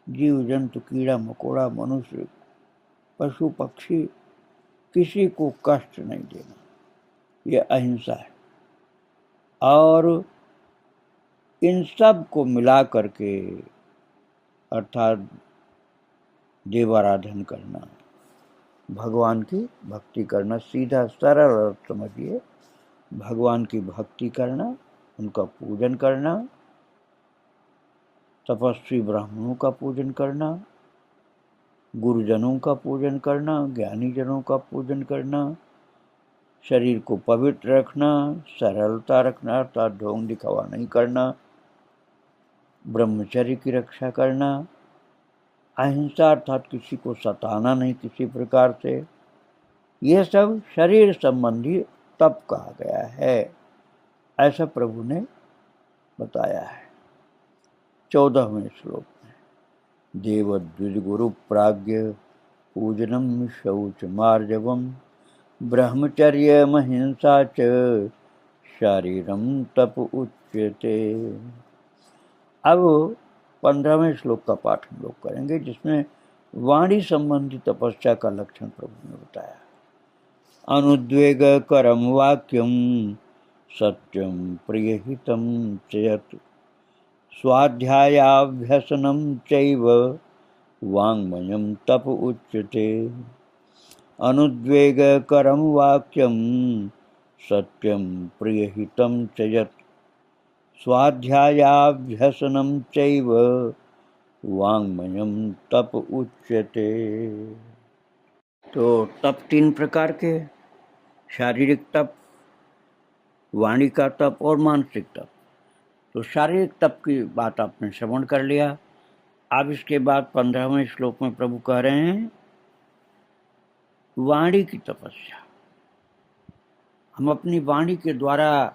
जीव जंतु, कीड़ा मकोड़ा, मनुष्य, पशु पक्षी, किसी को कष्ट नहीं देना, यह अहिंसा है। और इन सब को मिला करके अर्थात देवाराधन करना, भगवान की भक्ति करना, सीधा सरल अर्थ समझिए, भगवान की भक्ति करना, उनका पूजन करना, तपस्वी ब्राह्मणों का पूजन करना, गुरुजनों का पूजन करना, ज्ञानी जनों का पूजन करना, शरीर को पवित्र रखना, सरलता रखना अर्थात ढोंग दिखावा नहीं करना, ब्रह्मचर्य की रक्षा करना, अहिंसा अर्थात किसी को सताना नहीं किसी प्रकार से। यह सब शरीर संबंधी तप कहा गया है, ऐसा प्रभु ने बताया है 14वें श्लोक में। देवद्विज गुरु प्राज्ञ पूजनम शौच मार्जवम ब्रह्मचर्य महिंसा च शारीरम तप उच्यते। अब 15वें श्लोक का पाठ हम लोग करेंगे, जिसमें वाणी संबंधी तपस्या का लक्षण प्रभु ने बताया। अनुद्वेग करम वाक्यम सत्यम प्रियहितम चयत स्वाध्यायाभ्यसनम चैव वाङ्मयं तप उच्यते। अनुद्वेग करम वाक्यम सत्यम प्रियहितम चयत स्वाध्यायाभ्यसनम चैव वाङ्मयं तप उच्यते। तो तप 3 प्रकार के, शारीरिक तप, वाणी का तप और मानसिक तप। तो शारीरिक तप की बात आपने श्रवण कर लिया। अब इसके बाद 15वें श्लोक में प्रभु कह रहे हैं वाणी की तपस्या। हम अपनी वाणी के द्वारा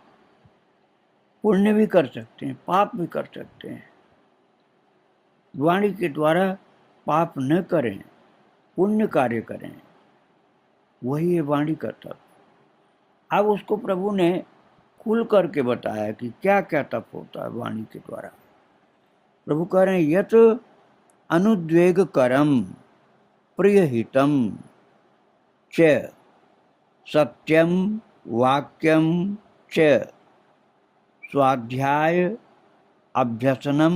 पुण्य भी कर सकते हैं, पाप भी कर सकते हैं। वाणी के द्वारा पाप न करें, पुण्य कार्य करें, वही है वाणी का तप। अब उसको प्रभु ने खुल करके बताया कि क्या क्या तप होता है वाणी के द्वारा। प्रभु कह रहे हैं यत अनुद्वेग करम प्रियहितम च सत्यम वाक्यम च स्वाध्याय अभ्यसनम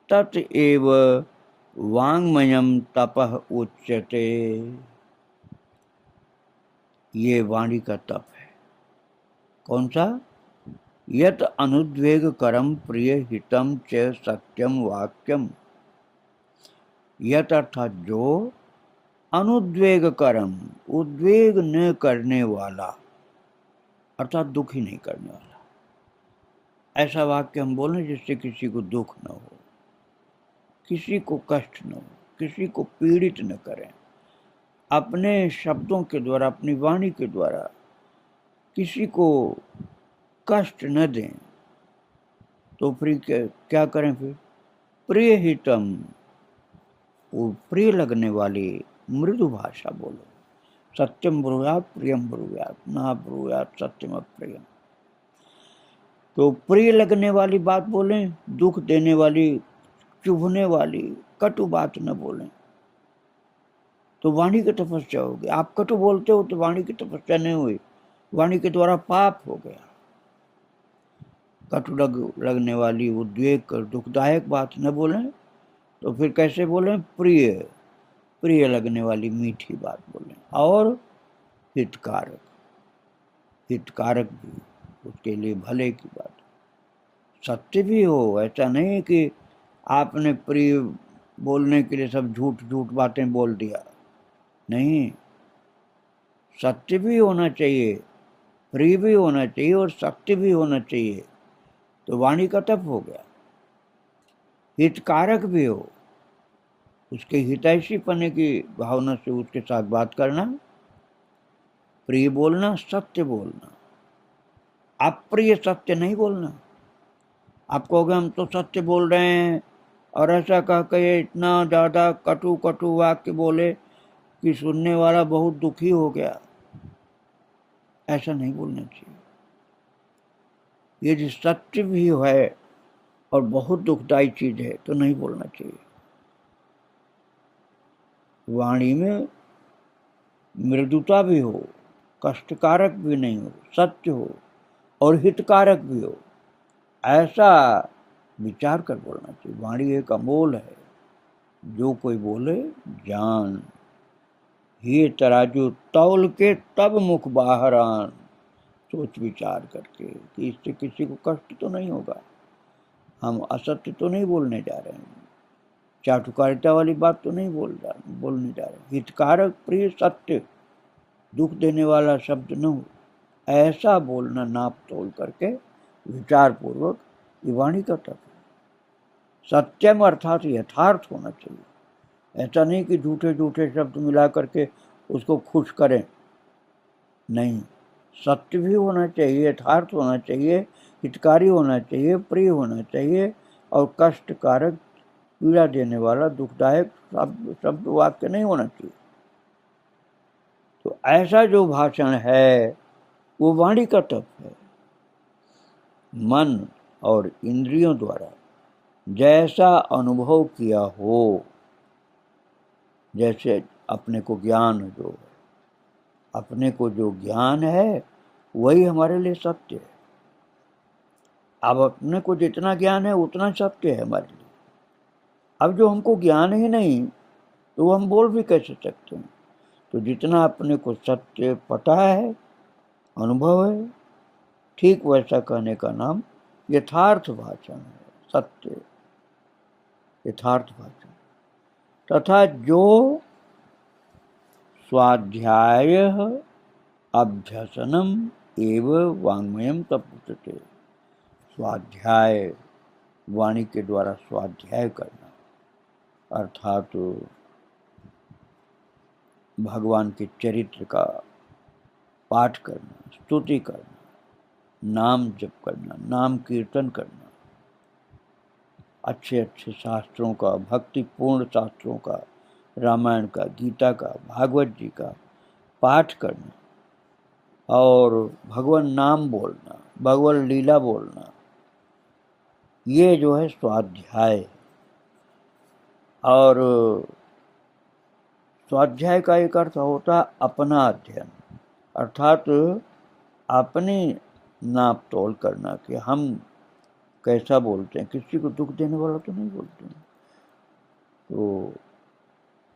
तत एव वाङ्मयं तपः उच्यते। ये वाणी का तप है। कौन सा? यत अनुद्वेग करम प्रिय हितम च सत्यम वाक्यम। यत अर्थात जो, अनुद्वेग करम उद्वेग न करने वाला अर्थात दुखी नहीं करने वाला, ऐसा वाक्य हम बोलें जिससे किसी को दुख न हो, किसी को कष्ट न हो, किसी को पीड़ित न करें। अपने शब्दों के द्वारा, अपनी वाणी के द्वारा किसी को कष्ट न दें। तो फिर क्या करें? फिर प्रिय हितम, वो प्रिय लगने वाली मृदु भाषा बोलो। सत्यम ब्रूयात प्रियम ब्रूयात ना ब्रूयात सत्यम अप्रियम। तो प्रिय लगने वाली बात बोलें, दुख देने वाली, चुभने वाली कटु बात न बोलें, तो वाणी की तपस्या होगी। आप कटु बोलते हो तो वाणी की तपस्या नहीं हुई, वाणी के द्वारा पाप हो गया। कटु लगने वाली, उद्वेग कर दुखदायक बात न बोलें, तो फिर कैसे बोलें? प्रिय, प्रिय लगने वाली मीठी बात बोलें। और हितकारक, हितकारक भी, उसके लिए भले की बात, सत्य भी हो। ऐसा नहीं कि आपने प्रिय बोलने के लिए सब झूठ झूठ बातें बोल दिया, नहीं, सत्य भी होना चाहिए, प्रिय भी होना चाहिए और सत्य भी होना चाहिए, तो वाणी का तप हो गया। हितकारक भी हो, उसके हितैषी पने की भावना से उसके साथ बात करना, प्रिय बोलना, सत्य बोलना, अप्रिय सत्य नहीं बोलना। आप कहोगे हम तो सत्य बोल रहे हैं, और ऐसा कह के इतना ज़्यादा कटु कटु वाक्य बोले कि सुनने वाला बहुत दुखी हो गया, ऐसा नहीं बोलना चाहिए। यदि सत्य भी है और बहुत दुखदायी चीज है तो नहीं बोलना चाहिए। वाणी में मृदुता भी हो, कष्टकारक भी नहीं हो, सत्य हो और हितकारक भी हो, ऐसा विचार कर बोलना चाहिए। वाणी एक अमोल है, जो कोई बोले जान। ये तराजू तौल के तब मुख बाहर आन, सोच विचार करके कि इससे किसी को कष्ट तो नहीं होगा, हम असत्य तो नहीं बोलने जा रहे हैं, चाटुकारिता वाली बात तो नहीं बोलने जा रहे। हितकारक, प्रिय, सत्य, दुख देने वाला शब्द न हो, ऐसा बोलना नाप तोल करके विचार पूर्वक, ये वाणी का तत्व है। सत्यम अर्थात यथार्थ होना चाहिए, ऐसा नहीं कि झूठे झूठे शब्द मिला करके उसको खुश करें, नहीं, सत्य भी होना चाहिए, यथार्थ होना चाहिए, हितकारी होना चाहिए, प्रिय होना चाहिए और कष्टकारक, पीड़ा देने वाला, दुखदायक शब्द वाक्य नहीं होना चाहिए। तो ऐसा जो भाषण है वो वाणी का तत्व है। मन और इंद्रियों द्वारा जैसा अनुभव किया हो, जैसे अपने को ज्ञान जो है, अपने को जो ज्ञान है वही हमारे लिए सत्य है। अब अपने को जितना ज्ञान है उतना सत्य है हमारे लिए। अब जो हमको ज्ञान ही नहीं तो हम बोल भी कैसे सकते हैं। तो जितना अपने को सत्य पता है, अनुभव है, ठीक वैसा कहने का नाम यथार्थ भाषण है, सत्य यथार्थ भाषण। तथा जो स्वाध्याय अभ्यसनम एवं वाङ्मयम तपुचते, स्वाध्याय, वाणी के द्वारा स्वाध्याय करना, अर्थात भगवान के चरित्र का पाठ करना, स्तुति करना, नाम जप करना, नाम कीर्तन करना, अच्छे अच्छे शास्त्रों का, भक्तिपूर्ण शास्त्रों का, रामायण का, गीता का, भागवत जी का पाठ करना और भगवान नाम बोलना, भगवान लीला बोलना, ये जो है स्वाध्याय। और स्वाध्याय का एक अर्थ होता है अपना अध्ययन, अर्थात अपनी नाप तोल करना कि हम कैसा बोलते हैं, किसी को दुख देने वाला तो नहीं बोलते हैं। तो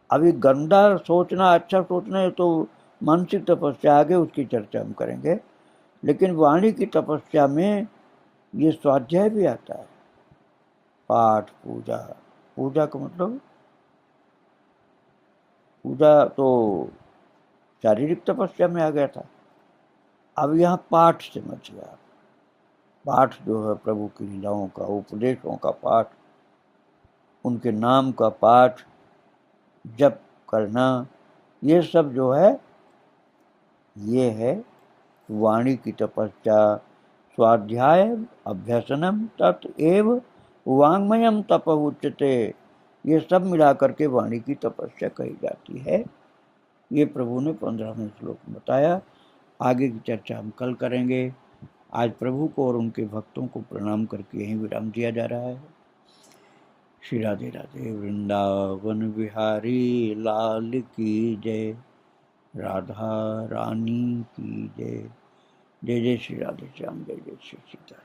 अभी गंदा सोचना, अच्छा सोचना है तो मानसिक तपस्या, आगे उसकी चर्चा हम करेंगे। लेकिन वाणी की तपस्या में ये स्वाध्याय भी आता है, पाठ, पूजा। पूजा का मतलब, पूजा तो शारीरिक तपस्या में आ गया था, अब यहाँ पाठ समझ गया। पाठ जो है प्रभु की लीलाओं का, उपदेशों का पाठ, उनके नाम का पाठ, जप करना, ये सब जो है ये है वाणी की तपस्या। स्वाध्याय अभ्यसनम तत् एव वाङ्मयम तप उच्यते, ये सब मिला करके वाणी की तपस्या कही जाती है। ये प्रभु ने 15वें श्लोक में बताया। आगे की चर्चा हम कल करेंगे। आज प्रभु को और उनके भक्तों को प्रणाम करके यहीं विराम दिया जा रहा है। श्री राधे राधे। वृंदावन बिहारी लाल की जय, राधा रानी की जय। जय जय श्री राधे श्याम, जय जय श्री सीता।